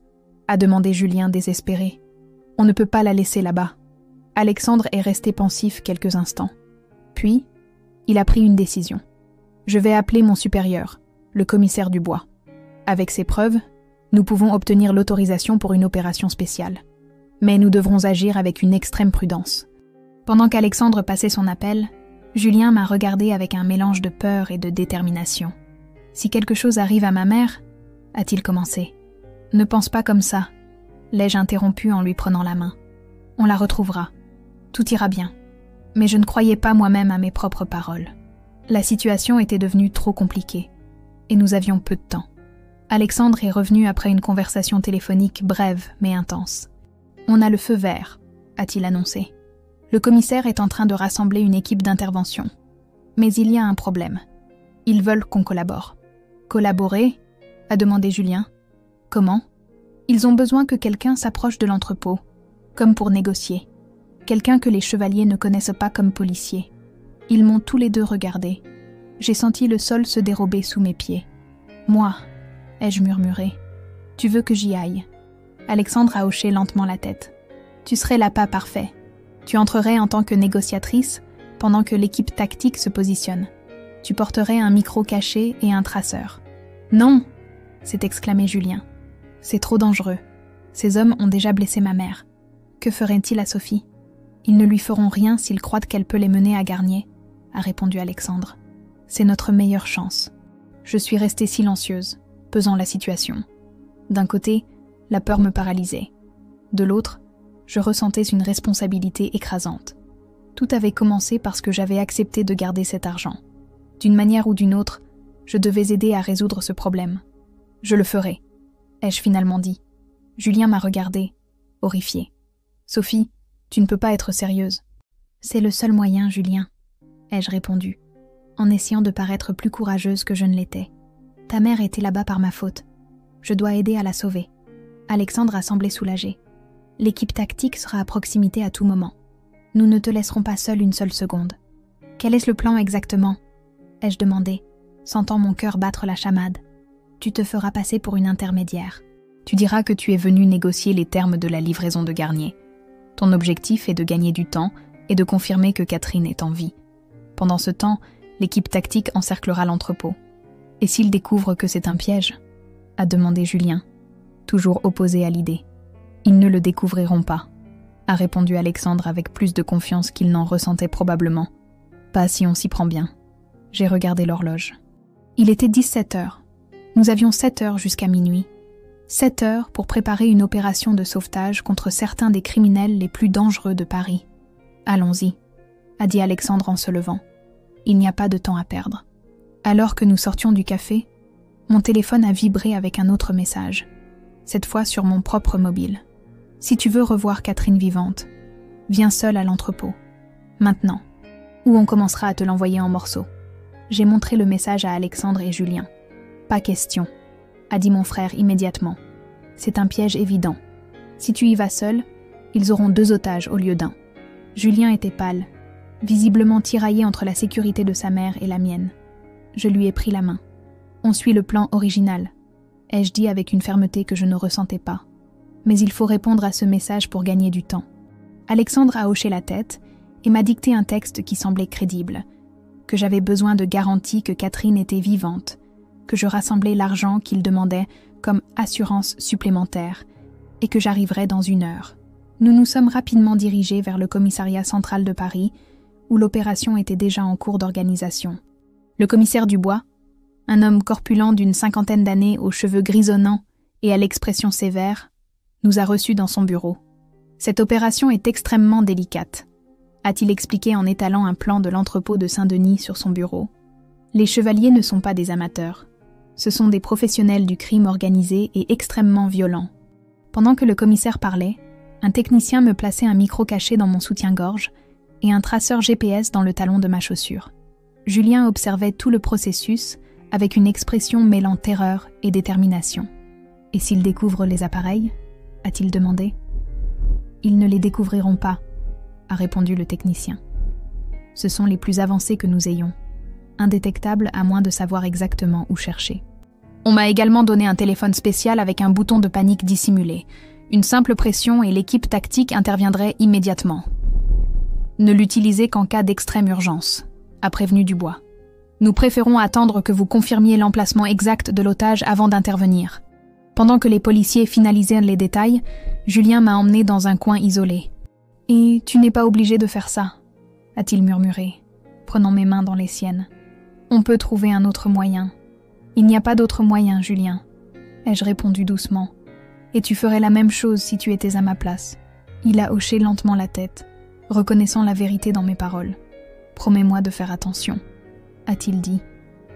a demandé Julien désespéré. « On ne peut pas la laisser là-bas. » Alexandre est resté pensif quelques instants. Puis, il a pris une décision. « Je vais appeler mon supérieur, le commissaire Dubois. Avec ces preuves, nous pouvons obtenir l'autorisation pour une opération spéciale. Mais nous devrons agir avec une extrême prudence. » Pendant qu'Alexandre passait son appel, Julien m'a regardé avec un mélange de peur et de détermination. « Si quelque chose arrive à ma mère, » a-t-il commencé. « Ne pense pas comme ça, » l'ai-je interrompu en lui prenant la main. « On la retrouvera. Tout ira bien. » Mais je ne croyais pas moi-même à mes propres paroles. La situation était devenue trop compliquée, et nous avions peu de temps. Alexandre est revenu après une conversation téléphonique brève mais intense. « On a le feu vert, » a-t-il annoncé. « Le commissaire est en train de rassembler une équipe d'intervention. Mais il y a un problème. Ils veulent qu'on collabore. »« Collaborer ?» a demandé Julien. « Comment ? Ils ont besoin que quelqu'un s'approche de l'entrepôt, comme pour négocier. Quelqu'un que les chevaliers ne connaissent pas comme policier. Ils m'ont tous les deux regardé. J'ai senti le sol se dérober sous mes pieds. « Moi » ai-je murmuré. « Tu veux que j'y aille ?» Alexandre a hoché lentement la tête. « Tu serais l'appât parfait. Tu entrerais en tant que négociatrice pendant que l'équipe tactique se positionne. Tu porterais un micro caché et un traceur. »« Non !» s'est exclamé Julien. « C'est trop dangereux. Ces hommes ont déjà blessé ma mère. Que feraient-ils à Sophie ? Ils ne lui feront rien s'ils croient qu'elle peut les mener à Garnier, » a répondu Alexandre. « C'est notre meilleure chance. » Je suis restée silencieuse, pesant la situation. D'un côté, la peur me paralysait. De l'autre, je ressentais une responsabilité écrasante. Tout avait commencé parce que j'avais accepté de garder cet argent. D'une manière ou d'une autre, je devais aider à résoudre ce problème. « Je le ferai », ai-je finalement dit. Julien m'a regardée, horrifiée. « Sophie, tu ne peux pas être sérieuse. »« C'est le seul moyen, Julien, » ai-je répondu, en essayant de paraître plus courageuse que je ne l'étais. « Ta mère était là-bas par ma faute. Je dois aider à la sauver. » Alexandre a semblé soulagé. « L'équipe tactique sera à proximité à tout moment. Nous ne te laisserons pas seule une seule seconde. »« Quel est le plan exactement ?» ai-je demandé, sentant mon cœur battre la chamade. Tu te feras passer pour une intermédiaire. Tu diras que tu es venu négocier les termes de la livraison de Garnier. Ton objectif est de gagner du temps et de confirmer que Catherine est en vie. Pendant ce temps, l'équipe tactique encerclera l'entrepôt. Et s'ils découvrent que c'est un piège ? A demandé Julien, toujours opposé à l'idée. Ils ne le découvriront pas, a répondu Alexandre avec plus de confiance qu'il n'en ressentait probablement. Pas si on s'y prend bien. J'ai regardé l'horloge. Il était 17 heures. Nous avions 7 heures jusqu'à minuit. 7 heures pour préparer une opération de sauvetage contre certains des criminels les plus dangereux de Paris. Allons-y, a dit Alexandre en se levant. Il n'y a pas de temps à perdre. Alors que nous sortions du café, mon téléphone a vibré avec un autre message, cette fois sur mon propre mobile. Si tu veux revoir Catherine vivante, viens seule à l'entrepôt. Maintenant. Ou on commencera à te l'envoyer en morceaux. J'ai montré le message à Alexandre et Julien. Pas question, a dit mon frère immédiatement. C'est un piège évident. Si tu y vas seul, ils auront 2 otages au lieu d'1. Julien était pâle, visiblement tiraillé entre la sécurité de sa mère et la mienne. Je lui ai pris la main. On suit le plan original, ai-je dit avec une fermeté que je ne ressentais pas. Mais il faut répondre à ce message pour gagner du temps. Alexandre a hoché la tête et m'a dicté un texte qui semblait crédible, que j'avais besoin de garanties que Catherine était vivante, que je rassemblais l'argent qu'il demandait comme assurance supplémentaire et que j'arriverais dans 1 heure. Nous nous sommes rapidement dirigés vers le commissariat central de Paris, où l'opération était déjà en cours d'organisation. Le commissaire Dubois, un homme corpulent d'une 50aine d'années aux cheveux grisonnants et à l'expression sévère, nous a reçus dans son bureau. Cette opération est extrêmement délicate, a-t-il expliqué en étalant un plan de l'entrepôt de Saint-Denis sur son bureau. Les chevaliers ne sont pas des amateurs. Ce sont des professionnels du crime organisé et extrêmement violents. Pendant que le commissaire parlait, un technicien me plaçait un micro caché dans mon soutien-gorge et un traceur GPS dans le talon de ma chaussure. Julien observait tout le processus avec une expression mêlant terreur et détermination. « Et s'ils découvrent les appareils ?» a-t-il demandé. « Ils ne les découvriront pas », a répondu le technicien. « Ce sont les plus avancés que nous ayons, indétectables à moins de savoir exactement où chercher. » On m'a également donné un téléphone spécial avec un bouton de panique dissimulé. Une simple pression et l'équipe tactique interviendrait immédiatement. Ne l'utilisez qu'en cas d'extrême urgence, a prévenu Dubois. Nous préférons attendre que vous confirmiez l'emplacement exact de l'otage avant d'intervenir. Pendant que les policiers finalisaient les détails, Julien m'a emmené dans un coin isolé. « Et tu n'es pas obligé de faire ça », a-t-il murmuré, prenant mes mains dans les siennes. « On peut trouver un autre moyen. »« Il n'y a pas d'autre moyen, Julien, » ai-je répondu doucement. « Et tu ferais la même chose si tu étais à ma place. » Il a hoché lentement la tête, reconnaissant la vérité dans mes paroles. « Promets-moi de faire attention, » a-t-il dit,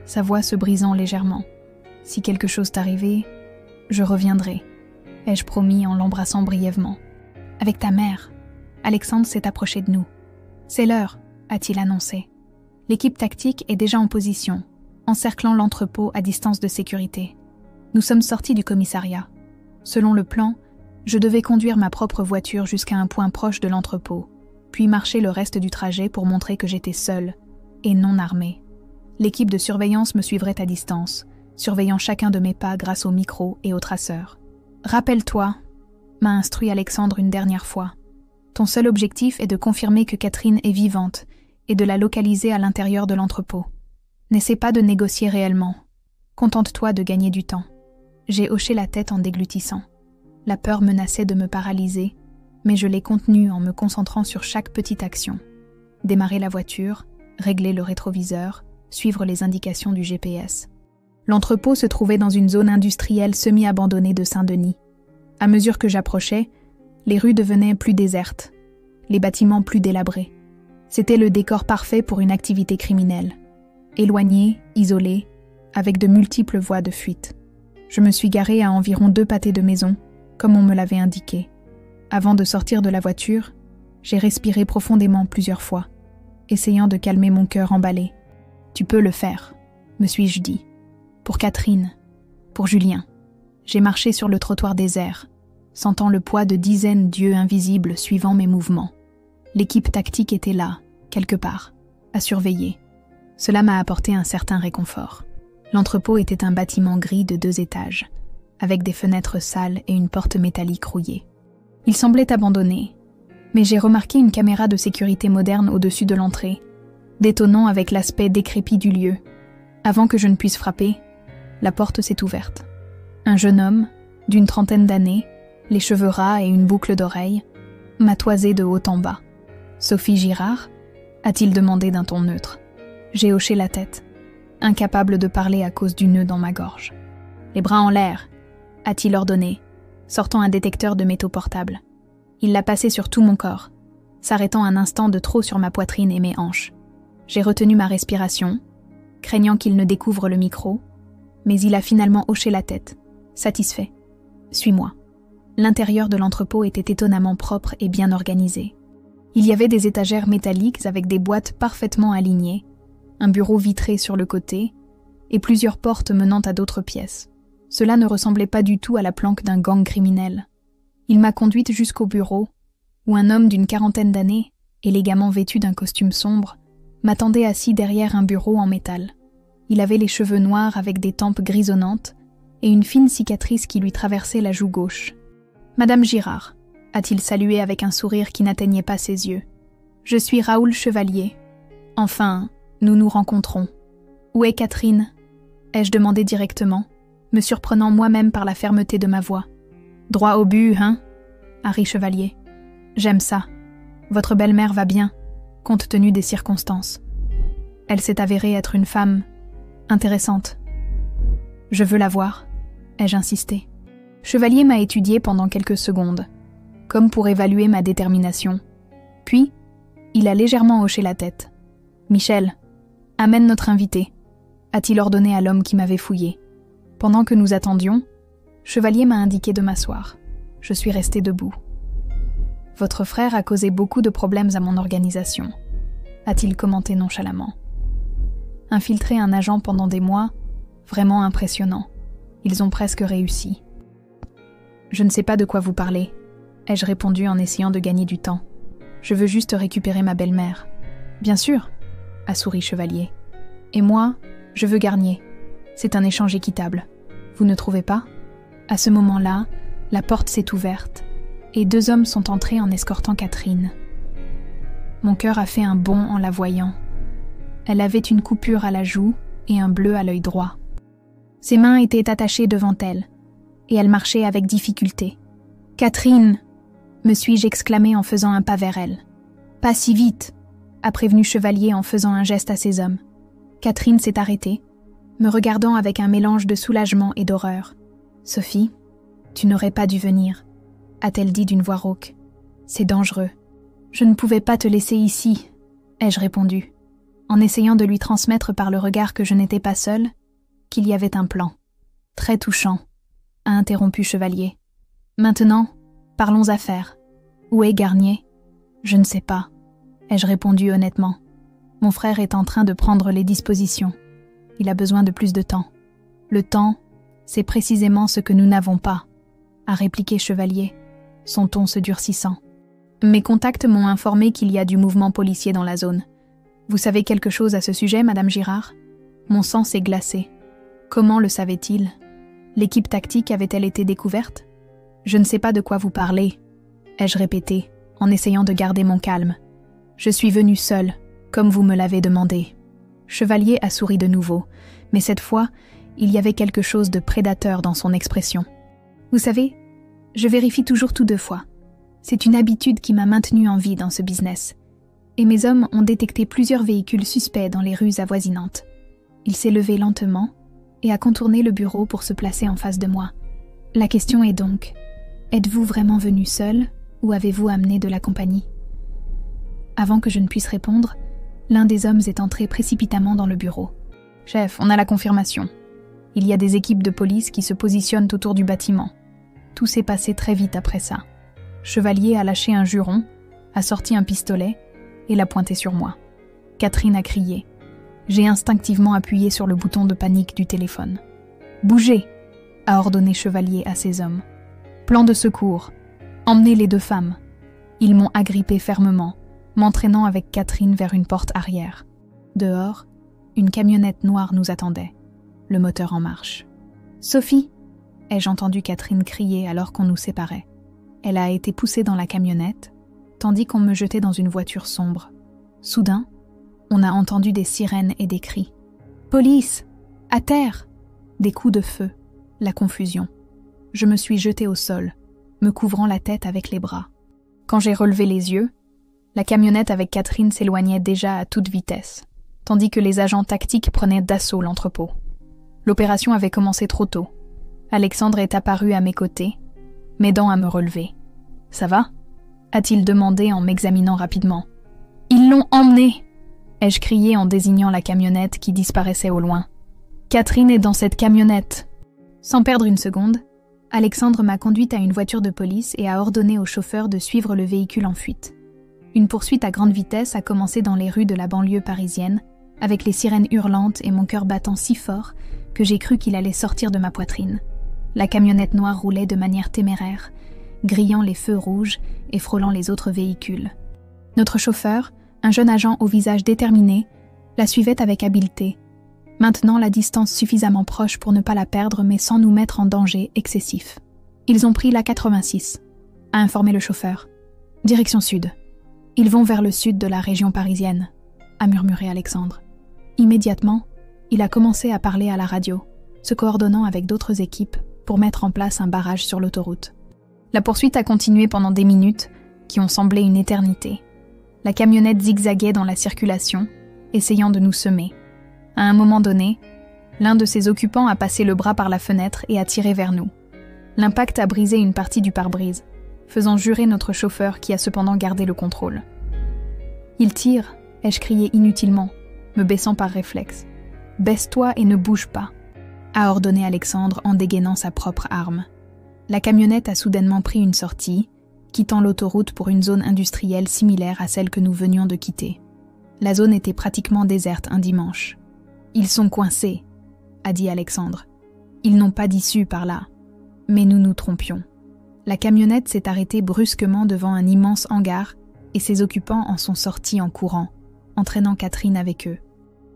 sa voix se brisant légèrement. « Si quelque chose t'arrivait, je reviendrai, » ai-je promis en l'embrassant brièvement. « Avec ta mère. » Alexandre s'est approché de nous. « C'est l'heure, » a-t-il annoncé. L'équipe tactique est déjà en position, encerclant l'entrepôt à distance de sécurité. Nous sommes sortis du commissariat. Selon le plan, je devais conduire ma propre voiture jusqu'à un point proche de l'entrepôt, puis marcher le reste du trajet pour montrer que j'étais seule et non armée. L'équipe de surveillance me suivrait à distance, surveillant chacun de mes pas grâce au micro et au traceur. « Rappelle-toi, » m'a instruit Alexandre une dernière fois, « ton seul objectif est de confirmer que Catherine est vivante et de la localiser à l'intérieur de l'entrepôt. N'essaie pas de négocier réellement. Contente-toi de gagner du temps. » J'ai hoché la tête en déglutissant. La peur menaçait de me paralyser, mais je l'ai contenue en me concentrant sur chaque petite action. Démarrer la voiture, régler le rétroviseur, suivre les indications du GPS. L'entrepôt se trouvait dans une zone industrielle semi-abandonnée de Saint-Denis. À mesure que j'approchais, les rues devenaient plus désertes, les bâtiments plus délabrés. C'était le décor parfait pour une activité criminelle. Éloigné, isolé, avec de multiples voies de fuite. Je me suis garée à environ 2 pâtés de maison, comme on me l'avait indiqué. Avant de sortir de la voiture, j'ai respiré profondément plusieurs fois, essayant de calmer mon cœur emballé. « Tu peux le faire », me suis-je dit. Pour Catherine, pour Julien. J'ai marché sur le trottoir désert, sentant le poids de dizaines d'yeux invisibles suivant mes mouvements. L'équipe tactique était là, quelque part, à surveiller. Cela m'a apporté un certain réconfort. L'entrepôt était un bâtiment gris de 2 étages, avec des fenêtres sales et une porte métallique rouillée. Il semblait abandonné, mais j'ai remarqué une caméra de sécurité moderne au-dessus de l'entrée, détonnant avec l'aspect décrépit du lieu. Avant que je ne puisse frapper, la porte s'est ouverte. Un jeune homme, d'une 30aine d'années, les cheveux ras et une boucle d'oreille, m'a toisé de haut en bas. « Sophie Girard ?» a-t-il demandé d'un ton neutre. J'ai hoché la tête, incapable de parler à cause du nœud dans ma gorge. « Les bras en l'air !» a-t-il ordonné, sortant un détecteur de métaux portable. Il l'a passé sur tout mon corps, s'arrêtant un instant de trop sur ma poitrine et mes hanches. J'ai retenu ma respiration, craignant qu'il ne découvre le micro, mais il a finalement hoché la tête, satisfait. « Suis-moi ». L'intérieur de l'entrepôt était étonnamment propre et bien organisé. Il y avait des étagères métalliques avec des boîtes parfaitement alignées, un bureau vitré sur le côté et plusieurs portes menant à d'autres pièces. Cela ne ressemblait pas du tout à la planque d'un gang criminel. Il m'a conduite jusqu'au bureau, où un homme d'une 40aine d'années, élégamment vêtu d'un costume sombre, m'attendait assis derrière un bureau en métal. Il avait les cheveux noirs avec des tempes grisonnantes et une fine cicatrice qui lui traversait la joue gauche. « Madame Girard », a-t-il salué avec un sourire qui n'atteignait pas ses yeux. « Je suis Raoul Chevalier. Enfin, nous nous rencontrons. Où est Catherine ?» ai-je demandé directement, me surprenant moi-même par la fermeté de ma voix. « Droit au but, hein ?» a ri Chevalier. « J'aime ça. Votre belle-mère va bien, compte tenu des circonstances. Elle s'est avérée être une femme intéressante. Je veux la voir, ai-je insisté. Chevalier m'a étudié pendant quelques secondes, comme pour évaluer ma détermination. Puis, il a légèrement hoché la tête. « Michel, amène notre invité », a-t-il ordonné à l'homme qui m'avait fouillé. Pendant que nous attendions, Chevalier m'a indiqué de m'asseoir. Je suis restée debout. « Votre frère a causé beaucoup de problèmes à mon organisation », a-t-il commenté nonchalamment. Infiltrer un agent pendant des mois, vraiment impressionnant. Ils ont presque réussi. « Je ne sais pas de quoi vous parlez », ai-je répondu en essayant de gagner du temps. « Je veux juste récupérer ma belle-mère. »« Bien sûr », a souri Chevalier. « Et moi, je veux Garnier. C'est un échange équitable. Vous ne trouvez pas ?» À ce moment-là, la porte s'est ouverte et 2 hommes sont entrés en escortant Catherine. Mon cœur a fait un bond en la voyant. Elle avait une coupure à la joue et un bleu à l'œil droit. Ses mains étaient attachées devant elle et elle marchait avec difficulté. « Catherine !» me suis-je exclamé en faisant un pas vers elle. « Pas si vite !» a prévenu Chevalier en faisant un geste à ses hommes. Catherine s'est arrêtée, me regardant avec un mélange de soulagement et d'horreur. « Sophie, tu n'aurais pas dû venir », a-t-elle dit d'une voix rauque. « C'est dangereux. »« Je ne pouvais pas te laisser ici », ai-je répondu, en essayant de lui transmettre par le regard que je n'étais pas seule, qu'il y avait un plan. « Très touchant », a interrompu Chevalier. « Maintenant, parlons affaires. Où est Garnier ?»« Je ne sais pas », ai-je répondu honnêtement. « Mon frère est en train de prendre les dispositions. Il a besoin de plus de temps. »« Le temps, c'est précisément ce que nous n'avons pas », a répliqué Chevalier, son ton se durcissant. « Mes contacts m'ont informé qu'il y a du mouvement policier dans la zone. Vous savez quelque chose à ce sujet, Madame Girard ?» Mon sang s'est glacé. Comment le savait-il ? L'équipe tactique avait-elle été découverte ? « Je ne sais pas de quoi vous parlez », ai-je répété, en essayant de garder mon calme. « Je suis venue seule, comme vous me l'avez demandé. » Chevalier a souri de nouveau, mais cette fois, il y avait quelque chose de prédateur dans son expression. « Vous savez, je vérifie toujours tout 2 fois. C'est une habitude qui m'a maintenue en vie dans ce business. Et mes hommes ont détecté plusieurs véhicules suspects dans les rues avoisinantes. Il s'est levé lentement et a contourné le bureau pour se placer en face de moi. La question est donc, êtes-vous vraiment venu seul ou avez-vous amené de la compagnie ? Avant que je ne puisse répondre, l'un des hommes est entré précipitamment dans le bureau. « Chef, on a la confirmation. Il y a des équipes de police qui se positionnent autour du bâtiment. » Tout s'est passé très vite après ça. Chevalier a lâché un juron, a sorti un pistolet et l'a pointé sur moi. Catherine a crié. J'ai instinctivement appuyé sur le bouton de panique du téléphone. « Bougez !» a ordonné Chevalier à ses hommes. « Plan de secours. Emmenez les 2 femmes. » Ils m'ont agrippé fermement, m'entraînant avec Catherine vers une porte arrière. Dehors, une camionnette noire nous attendait. le moteur en marche. « Sophie !» ai-je entendu Catherine crier alors qu'on nous séparait. Elle a été poussée dans la camionnette, tandis qu'on me jetait dans une voiture sombre. Soudain, on a entendu des sirènes et des cris. « Police ! À terre !» Des coups de feu, la confusion. Je me suis jetée au sol, me couvrant la tête avec les bras. Quand j'ai relevé les yeux, la camionnette avec Catherine s'éloignait déjà à toute vitesse, tandis que les agents tactiques prenaient d'assaut l'entrepôt. L'opération avait commencé trop tôt. Alexandre est apparu à mes côtés, m'aidant à me relever. « Ça va ?» a-t-il demandé en m'examinant rapidement. « Ils l'ont emmené !» ai-je crié en désignant la camionnette qui disparaissait au loin. « Catherine est dans cette camionnette !» Sans perdre une seconde, Alexandre m'a conduite à une voiture de police et a ordonné au chauffeur de suivre le véhicule en fuite. Une poursuite à grande vitesse a commencé dans les rues de la banlieue parisienne, avec les sirènes hurlantes et mon cœur battant si fort que j'ai cru qu'il allait sortir de ma poitrine. La camionnette noire roulait de manière téméraire, grillant les feux rouges et frôlant les autres véhicules. Notre chauffeur, un jeune agent au visage déterminé, la suivait avec habileté, maintenant la distance suffisamment proche pour ne pas la perdre mais sans nous mettre en danger excessif. Ils ont pris la 86, a informé le chauffeur. Direction sud. Ils vont vers le sud de la région parisienne, a murmuré Alexandre. Immédiatement, il a commencé à parler à la radio, se coordonnant avec d'autres équipes pour mettre en place un barrage sur l'autoroute. La poursuite a continué pendant des minutes qui ont semblé une éternité. La camionnette zigzaguait dans la circulation, essayant de nous semer. À un moment donné, l'un de ses occupants a passé le bras par la fenêtre et a tiré vers nous. L'impact a brisé une partie du pare-brise, faisant jurer notre chauffeur qui a cependant gardé le contrôle. « Il tire !» ai-je crié inutilement, me baissant par réflexe. « Baisse-toi et ne bouge pas !» a ordonné Alexandre en dégainant sa propre arme. La camionnette a soudainement pris une sortie, quittant l'autoroute pour une zone industrielle similaire à celle que nous venions de quitter. La zone était pratiquement déserte un dimanche. « Ils sont coincés », a dit Alexandre. « Ils n'ont pas d'issue par là. » Mais nous nous trompions. La camionnette s'est arrêtée brusquement devant un immense hangar et ses occupants en sont sortis en courant, entraînant Catherine avec eux.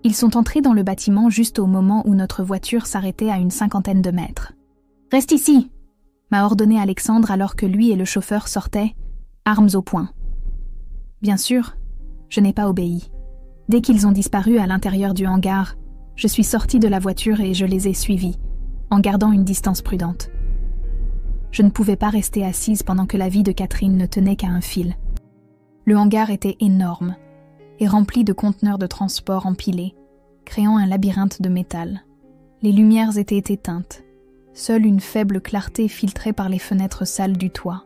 Ils sont entrés dans le bâtiment juste au moment où notre voiture s'arrêtait à une 50aine de mètres. « Reste ici !» m'a ordonné Alexandre alors que lui et le chauffeur sortaient, armes au poing. Bien sûr, je n'ai pas obéi. Dès qu'ils ont disparu à l'intérieur du hangar, je suis sortie de la voiture et je les ai suivis, en gardant une distance prudente. Je ne pouvais pas rester assise pendant que la vie de Catherine ne tenait qu'à un fil. Le hangar était énorme et rempli de conteneurs de transport empilés, créant un labyrinthe de métal. Les lumières étaient éteintes. Seule une faible clarté filtrait par les fenêtres sales du toit.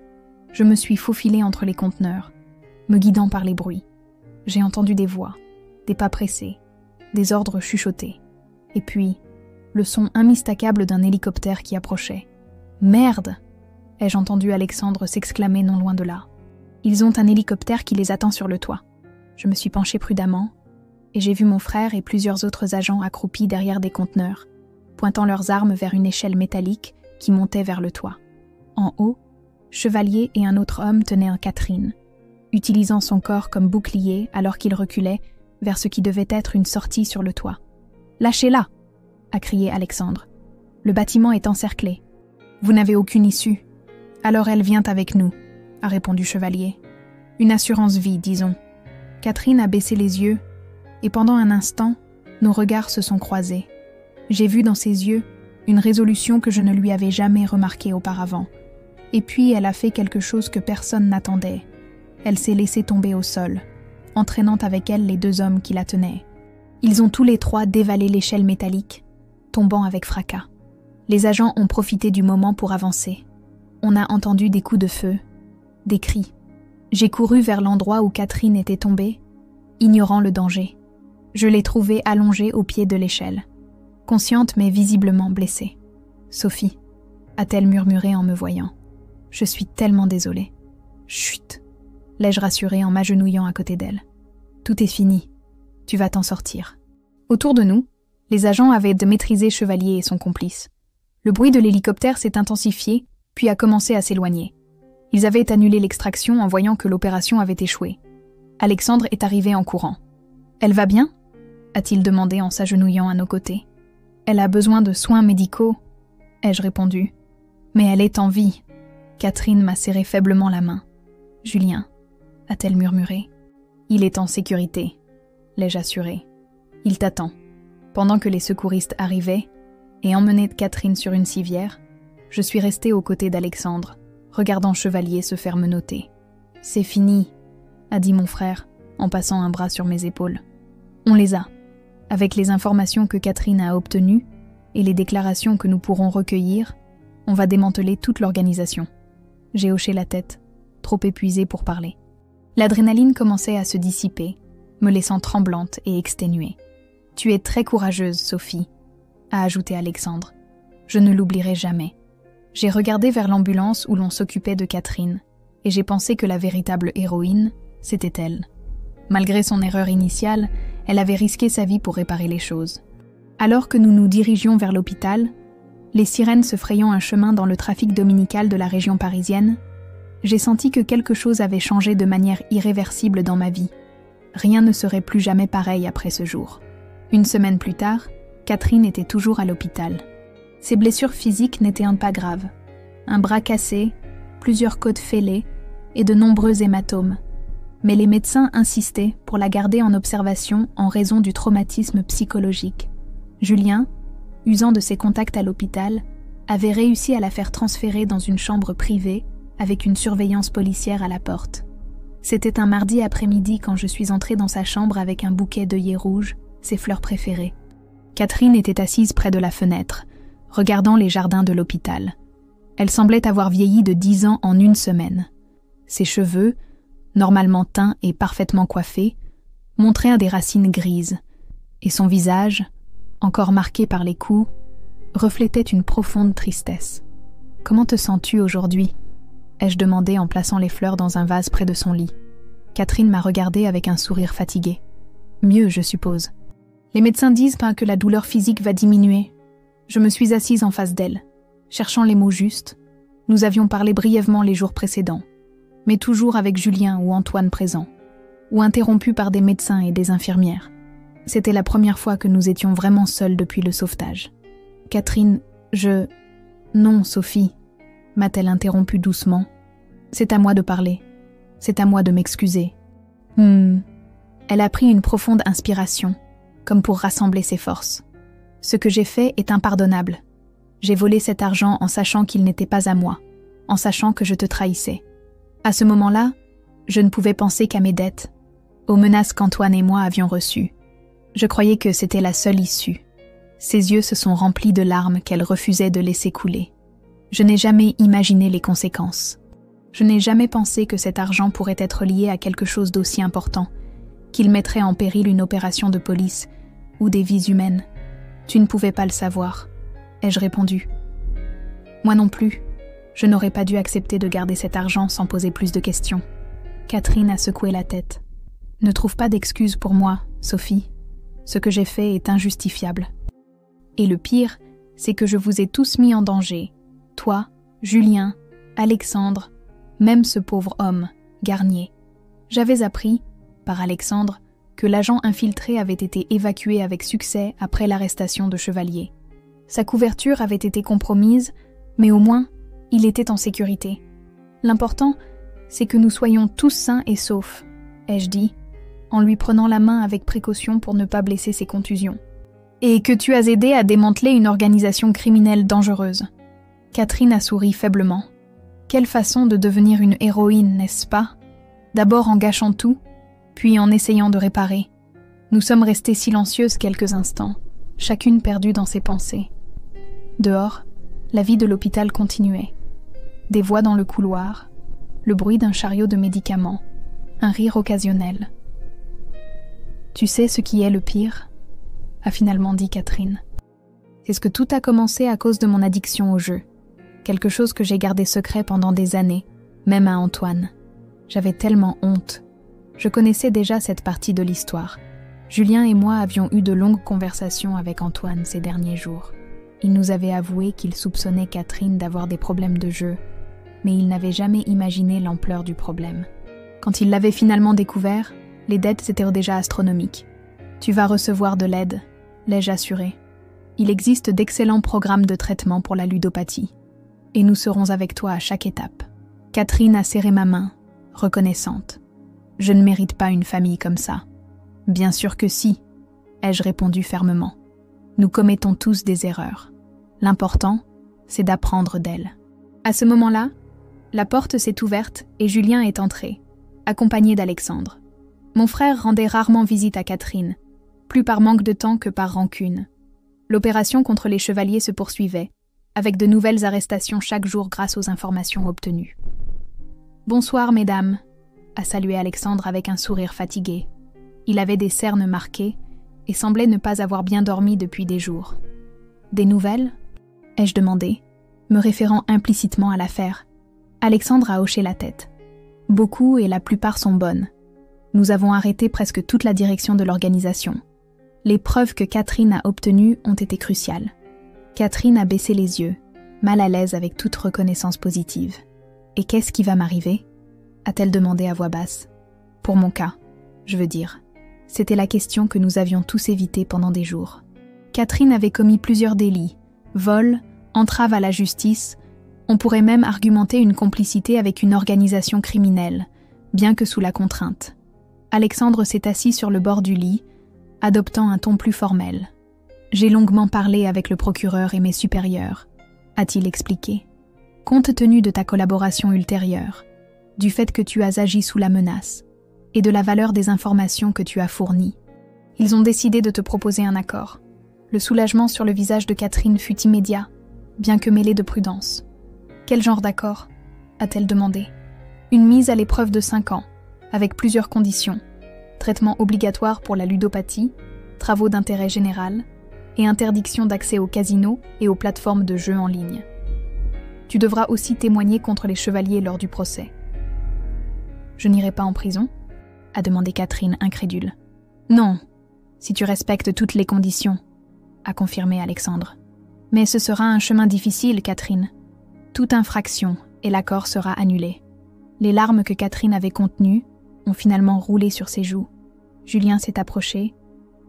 Je me suis faufilée entre les conteneurs, me guidant par les bruits. J'ai entendu des voix, des pas pressés, des ordres chuchotés. Et puis, le son immistakable d'un hélicoptère qui approchait. « Merde !» ai-je entendu Alexandre s'exclamer non loin de là. « Ils ont un hélicoptère qui les attend sur le toit. » Je me suis penchée prudemment, et j'ai vu mon frère et plusieurs autres agents accroupis derrière des conteneurs, pointant leurs armes vers une échelle métallique qui montait vers le toit. En haut, Chevalier et un autre homme tenaient Catherine, utilisant son corps comme bouclier alors qu'il reculait vers ce qui devait être une sortie sur le toit. « Lâchez-la !» a crié Alexandre. « Le bâtiment est encerclé. Vous n'avez aucune issue. Alors elle vient avec nous, » a répondu Chevalier. Une assurance vie, disons. Catherine a baissé les yeux, et pendant un instant, nos regards se sont croisés. J'ai vu dans ses yeux une résolution que je ne lui avais jamais remarquée auparavant. Et puis elle a fait quelque chose que personne n'attendait. Elle s'est laissée tomber au sol, entraînant avec elle les deux hommes qui la tenaient. Ils ont tous les trois dévalé l'échelle métallique, tombant avec fracas. Les agents ont profité du moment pour avancer. On a entendu des coups de feu, des cris. J'ai couru vers l'endroit où Catherine était tombée, ignorant le danger. Je l'ai trouvée allongée au pied de l'échelle, consciente mais visiblement blessée. « Sophie », a-t-elle murmuré en me voyant. « Je suis tellement désolée. »« Chut !» l'ai-je rassurée en m'agenouillant à côté d'elle. « Tout est fini. Tu vas t'en sortir. » Autour de nous, les agents avaient maîtrisé Chevalier et son complice. Le bruit de l'hélicoptère s'est intensifié, puis a commencé à s'éloigner. Ils avaient annulé l'extraction en voyant que l'opération avait échoué. Alexandre est arrivé en courant. « Elle va bien ?» a-t-il demandé en s'agenouillant à nos côtés. « Elle a besoin de soins médicaux, ai-je répondu. Mais elle est en vie. Catherine m'a serré faiblement la main. Julien, a-t-elle murmuré. Il est en sécurité, l'ai-je assuré. Il t'attend. Pendant que les secouristes arrivaient et emmenaient Catherine sur une civière, je suis restée aux côtés d'Alexandre, regardant Chevalier se faire menotter. C'est fini, a dit mon frère, en passant un bras sur mes épaules. On les a. Avec les informations que Catherine a obtenues et les déclarations que nous pourrons recueillir, on va démanteler toute l'organisation. J'ai hoché la tête, trop épuisée pour parler. L'adrénaline commençait à se dissiper, me laissant tremblante et exténuée. « Tu es très courageuse, Sophie », a ajouté Alexandre. Je ne l'oublierai jamais. J'ai regardé vers l'ambulance où l'on s'occupait de Catherine, et j'ai pensé que la véritable héroïne, c'était elle. Malgré son erreur initiale, elle avait risqué sa vie pour réparer les choses. Alors que nous nous dirigions vers l'hôpital, les sirènes se frayant un chemin dans le trafic dominical de la région parisienne, j'ai senti que quelque chose avait changé de manière irréversible dans ma vie. Rien ne serait plus jamais pareil après ce jour. Une semaine plus tard, Catherine était toujours à l'hôpital. Ses blessures physiques n'étaient pas graves. Un bras cassé, plusieurs côtes fêlées et de nombreux hématomes. Mais les médecins insistaient pour la garder en observation en raison du traumatisme psychologique. Julien, usant de ses contacts à l'hôpital, avait réussi à la faire transférer dans une chambre privée avec une surveillance policière à la porte. C'était un mardi après-midi quand je suis entrée dans sa chambre avec un bouquet d'œillets rouges, ses fleurs préférées. Catherine était assise près de la fenêtre, regardant les jardins de l'hôpital. Elle semblait avoir vieilli de 10 ans en une semaine. Ses cheveux, normalement teints et parfaitement coiffés, montraient des racines grises, et son visage, encore marqué par les coups, reflétait une profonde tristesse. « Comment te sens-tu aujourd'hui ?» ai-je demandé en plaçant les fleurs dans un vase près de son lit. Catherine m'a regardée avec un sourire fatigué. « Mieux, je suppose. Les médecins disent que la douleur physique va diminuer. » Je me suis assise en face d'elle, cherchant les mots justes. Nous avions parlé brièvement les jours précédents, mais toujours avec Julien ou Antoine présents, ou interrompus par des médecins et des infirmières. C'était la première fois que nous étions vraiment seuls depuis le sauvetage. « Catherine, Non, Sophie, m'a-t-elle interrompu doucement. C'est à moi de parler. C'est à moi de m'excuser. Elle a pris une profonde inspiration, comme pour rassembler ses forces. Ce que j'ai fait est impardonnable. J'ai volé cet argent en sachant qu'il n'était pas à moi, en sachant que je te trahissais. À ce moment-là, je ne pouvais penser qu'à mes dettes, aux menaces qu'Antoine et moi avions reçues. Je croyais que c'était la seule issue. Ses yeux se sont remplis de larmes qu'elle refusait de laisser couler. Je n'ai jamais imaginé les conséquences. Je n'ai jamais pensé que cet argent pourrait être lié à quelque chose d'aussi important, qu'il mettrait en péril une opération de police ou des vies humaines. Tu ne pouvais pas le savoir, ai-je répondu. Moi non plus. Je n'aurais pas dû accepter de garder cet argent sans poser plus de questions. Catherine a secoué la tête. Ne trouve pas d'excuses pour moi, Sophie. Ce que j'ai fait est injustifiable. Et le pire, c'est que je vous ai tous mis en danger. Toi, Julien, Alexandre, même ce pauvre homme, Garnier. J'avais appris, par Alexandre, que l'agent infiltré avait été évacué avec succès après l'arrestation de Chevalier. Sa couverture avait été compromise, mais au moins, il était en sécurité. L'important, c'est que nous soyons tous sains et saufs, ai-je dit, en lui prenant la main avec précaution pour ne pas blesser ses contusions. Et que tu as aidé à démanteler une organisation criminelle dangereuse. Catherine a souri faiblement. Quelle façon de devenir une héroïne, n'est-ce pas? D'abord en gâchant tout, puis en essayant de réparer. Nous sommes restées silencieuses quelques instants, chacune perdue dans ses pensées. Dehors, la vie de l'hôpital continuait. Des voix dans le couloir, le bruit d'un chariot de médicaments, un rire occasionnel. « Tu sais ce qui est le pire ?» a finalement dit Catherine. « C'est ce que tout a commencé à cause de mon addiction au jeu. Quelque chose que j'ai gardé secret pendant des années, même à Antoine. J'avais tellement honte. Je connaissais déjà cette partie de l'histoire. Julien et moi avions eu de longues conversations avec Antoine ces derniers jours. Il nous avait avoué qu'il soupçonnait Catherine d'avoir des problèmes de jeu, mais il n'avait jamais imaginé l'ampleur du problème. Quand il l'avait finalement découvert, les dettes étaient déjà astronomiques. « Tu vas recevoir de l'aide », l'ai-je assuré. Il existe d'excellents programmes de traitement pour la ludopathie. Et nous serons avec toi à chaque étape. Catherine a serré ma main, reconnaissante. Je ne mérite pas une famille comme ça. Bien sûr que si, ai-je répondu fermement. Nous commettons tous des erreurs. L'important, c'est d'apprendre d'elles. À ce moment-là, la porte s'est ouverte et Julien est entré, accompagné d'Alexandre. Mon frère rendait rarement visite à Catherine, plus par manque de temps que par rancune. L'opération contre les chevaliers se poursuivait, avec de nouvelles arrestations chaque jour grâce aux informations obtenues. « Bonsoir, mesdames », a salué Alexandre avec un sourire fatigué. Il avait des cernes marquées et semblait ne pas avoir bien dormi depuis des jours. « Des nouvelles ?» ai-je demandé, me référant implicitement à l'affaire. Alexandre a hoché la tête. « Beaucoup et la plupart sont bonnes. Nous avons arrêté presque toute la direction de l'organisation. Les preuves que Catherine a obtenues ont été cruciales. Catherine a baissé les yeux, mal à l'aise avec toute reconnaissance positive. « Et qu'est-ce qui va m'arriver ?» a-t-elle demandé à voix basse. « Pour mon cas, je veux dire. » C'était la question que nous avions tous évitée pendant des jours. Catherine avait commis plusieurs délits, vol, entrave à la justice. On pourrait même argumenter une complicité avec une organisation criminelle, bien que sous la contrainte. Alexandre s'est assis sur le bord du lit, adoptant un ton plus formel. « J'ai longuement parlé avec le procureur et mes supérieurs », a-t-il expliqué. « Compte tenu de ta collaboration ultérieure, du fait que tu as agi sous la menace et de la valeur des informations que tu as fournies, ils ont décidé de te proposer un accord. » Le soulagement sur le visage de Catherine fut immédiat, bien que mêlé de prudence. « Quel genre d'accord ?» a-t-elle demandé. « Une mise à l'épreuve de 5 ans, avec plusieurs conditions. Traitement obligatoire pour la ludopathie, travaux d'intérêt général et interdiction d'accès aux casinos et aux plateformes de jeux en ligne. Tu devras aussi témoigner contre les chevaliers lors du procès. »« Je n'irai pas en prison ?» a demandé Catherine, incrédule. « Non, si tu respectes toutes les conditions, » a confirmé Alexandre. « Mais ce sera un chemin difficile, Catherine. Toute infraction et l'accord sera annulé. » Les larmes que Catherine avait contenues ont finalement roulé sur ses joues. Julien s'est approché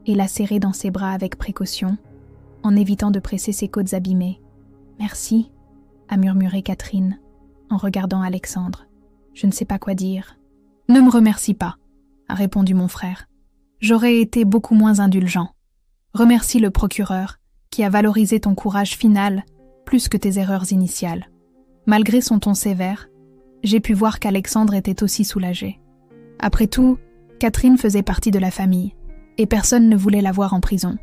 et l'a serrée dans ses bras avec précaution, en évitant de presser ses côtes abîmées. « Merci », a murmuré Catherine, en regardant Alexandre. « Je ne sais pas quoi dire. »« Ne me remercie pas », a répondu mon frère. « J'aurais été beaucoup moins indulgent. Remercie le procureur, qui a valorisé ton courage final plus que tes erreurs initiales. » Malgré son ton sévère, j'ai pu voir qu'Alexandre était aussi soulagé. Après tout, Catherine faisait partie de la famille, et personne ne voulait la voir en prison.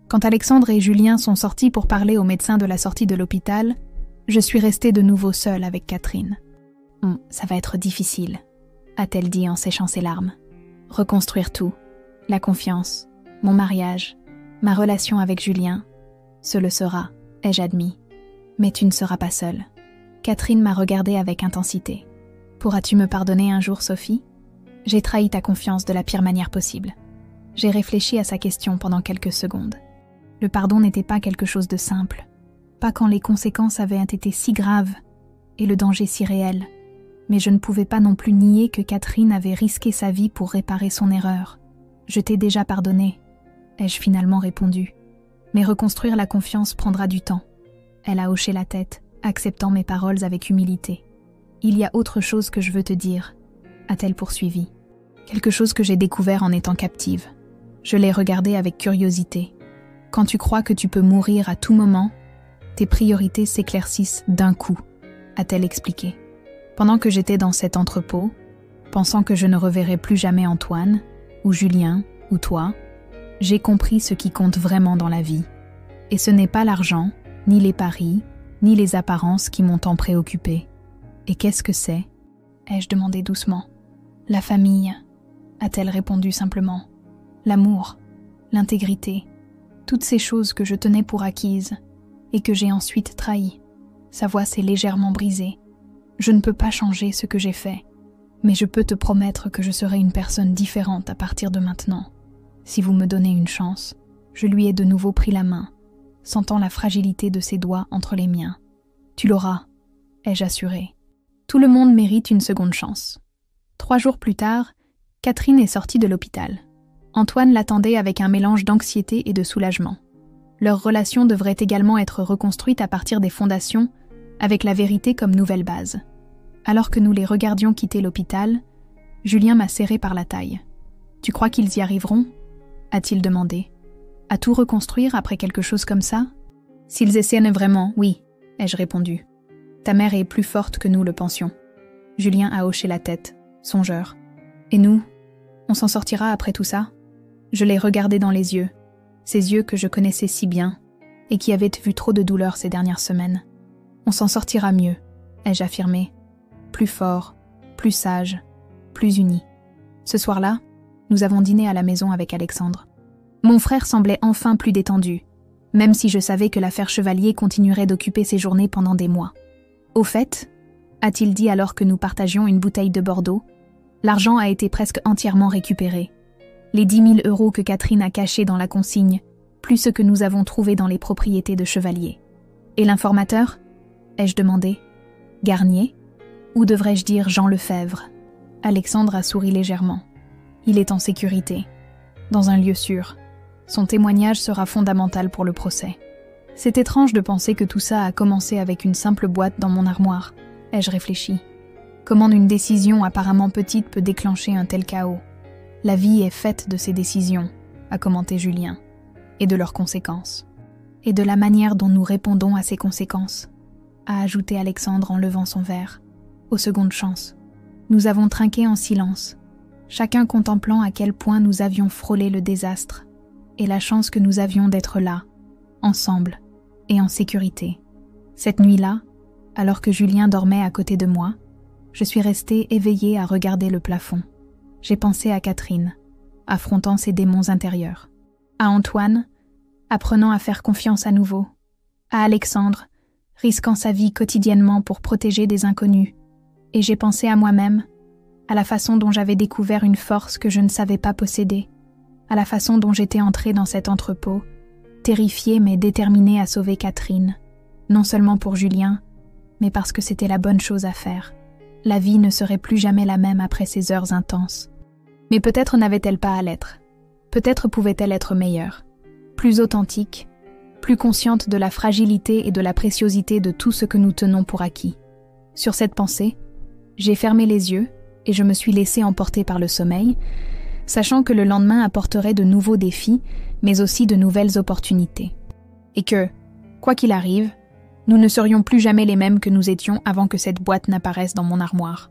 Quand Alexandre et Julien sont sortis pour parler au médecin de la sortie de l'hôpital, je suis restée de nouveau seule avec Catherine. « Ça va être difficile », a-t-elle dit en séchant ses larmes. « Reconstruire tout, la confiance, mon mariage, ma relation avec Julien, ce le sera, ai-je admis. Mais tu ne seras pas seule. » Catherine m'a regardée avec intensité. « Pourras-tu me pardonner un jour, Sophie ? J'ai trahi ta confiance de la pire manière possible. » J'ai réfléchi à sa question pendant quelques secondes. Le pardon n'était pas quelque chose de simple, pas quand les conséquences avaient été si graves et le danger si réel. Mais je ne pouvais pas non plus nier que Catherine avait risqué sa vie pour réparer son erreur. « Je t'ai déjà pardonné », ai-je finalement répondu. « Mais reconstruire la confiance prendra du temps. » Elle a hoché la tête, acceptant mes paroles avec humilité. « Il y a autre chose que je veux te dire », a-t-elle poursuivi. « Quelque chose que j'ai découvert en étant captive. » Je l'ai regardée avec curiosité. « Quand tu crois que tu peux mourir à tout moment, tes priorités s'éclaircissent d'un coup, » a-t-elle expliqué. Pendant que j'étais dans cet entrepôt, pensant que je ne reverrais plus jamais Antoine, ou Julien, ou toi, j'ai compris ce qui compte vraiment dans la vie. Et ce n'est pas l'argent, ni les paris, ni les apparences qui m'ont tant préoccupée. Et qu'est-ce que c'est ? Ai-je demandé doucement. La famille, a-t-elle répondu simplement. L'amour, l'intégrité, toutes ces choses que je tenais pour acquises et que j'ai ensuite trahies. Sa voix s'est légèrement brisée. Je ne peux pas changer ce que j'ai fait, mais je peux te promettre que je serai une personne différente à partir de maintenant. Si vous me donnez une chance, je lui ai de nouveau pris la main, sentant la fragilité de ses doigts entre les miens. Tu l'auras, ai-je assuré. Tout le monde mérite une seconde chance. 3 jours plus tard, Catherine est sortie de l'hôpital. Antoine l'attendait avec un mélange d'anxiété et de soulagement. Leur relation devrait également être reconstruite à partir des fondations, avec la vérité comme nouvelle base. Alors que nous les regardions quitter l'hôpital, Julien m'a serré par la taille. « Tu crois qu'ils y arriveront ?» a-t-il demandé. « À tout reconstruire après quelque chose comme ça ?»« S'ils essaient vraiment, oui, » ai-je répondu. « Ta mère est plus forte que nous le pensions. » Julien a hoché la tête, songeur. « Et nous ? On s'en sortira après tout ça ?» Je l'ai regardé dans les yeux, ces yeux que je connaissais si bien et qui avaient vu trop de douleur ces dernières semaines. « On s'en sortira mieux, » ai-je affirmé. Plus fort, plus sage, plus unis. Ce soir-là, nous avons dîné à la maison avec Alexandre. Mon frère semblait enfin plus détendu, même si je savais que l'affaire Chevalier continuerait d'occuper ses journées pendant des mois. « Au fait, » a-t-il dit alors que nous partagions une bouteille de Bordeaux, l'argent a été presque entièrement récupéré. Les 10 000 € que Catherine a cachés dans la consigne, plus ce que nous avons trouvé dans les propriétés de Chevalier. « Et l'informateur ?» ai-je demandé. « Garnier ? Ou devrais-je dire Jean Lefebvre ?» Alexandre a souri légèrement. « Il est en sécurité, dans un lieu sûr. Son témoignage sera fondamental pour le procès. » C'est étrange de penser que tout ça a commencé avec une simple boîte dans mon armoire, ai-je réfléchi. Comment une décision apparemment petite peut déclencher un tel chaos ? La vie est faite de ces décisions, a commenté Julien, et de leurs conséquences. Et de la manière dont nous répondons à ces conséquences, a ajouté Alexandre en levant son verre. Aux secondes chances. Nous avons trinqué en silence, chacun contemplant à quel point nous avions frôlé le désastre, et la chance que nous avions d'être là, ensemble, et en sécurité. Cette nuit-là, alors que Julien dormait à côté de moi, je suis restée éveillée à regarder le plafond. J'ai pensé à Catherine, affrontant ses démons intérieurs, à Antoine, apprenant à faire confiance à nouveau, à Alexandre, risquant sa vie quotidiennement pour protéger des inconnus, et j'ai pensé à moi-même, à la façon dont j'avais découvert une force que je ne savais pas posséder, à la façon dont j'étais entrée dans cet entrepôt, terrifiée mais déterminée à sauver Catherine, non seulement pour Julien, mais parce que c'était la bonne chose à faire. La vie ne serait plus jamais la même après ces heures intenses. Mais peut-être n'avait-elle pas à l'être. Peut-être pouvait-elle être meilleure, plus authentique, plus consciente de la fragilité et de la préciosité de tout ce que nous tenons pour acquis. Sur cette pensée, j'ai fermé les yeux et je me suis laissée emporter par le sommeil, sachant que le lendemain apporterait de nouveaux défis, mais aussi de nouvelles opportunités. Et que, quoi qu'il arrive, nous ne serions plus jamais les mêmes que nous étions avant que cette boîte n'apparaisse dans mon armoire.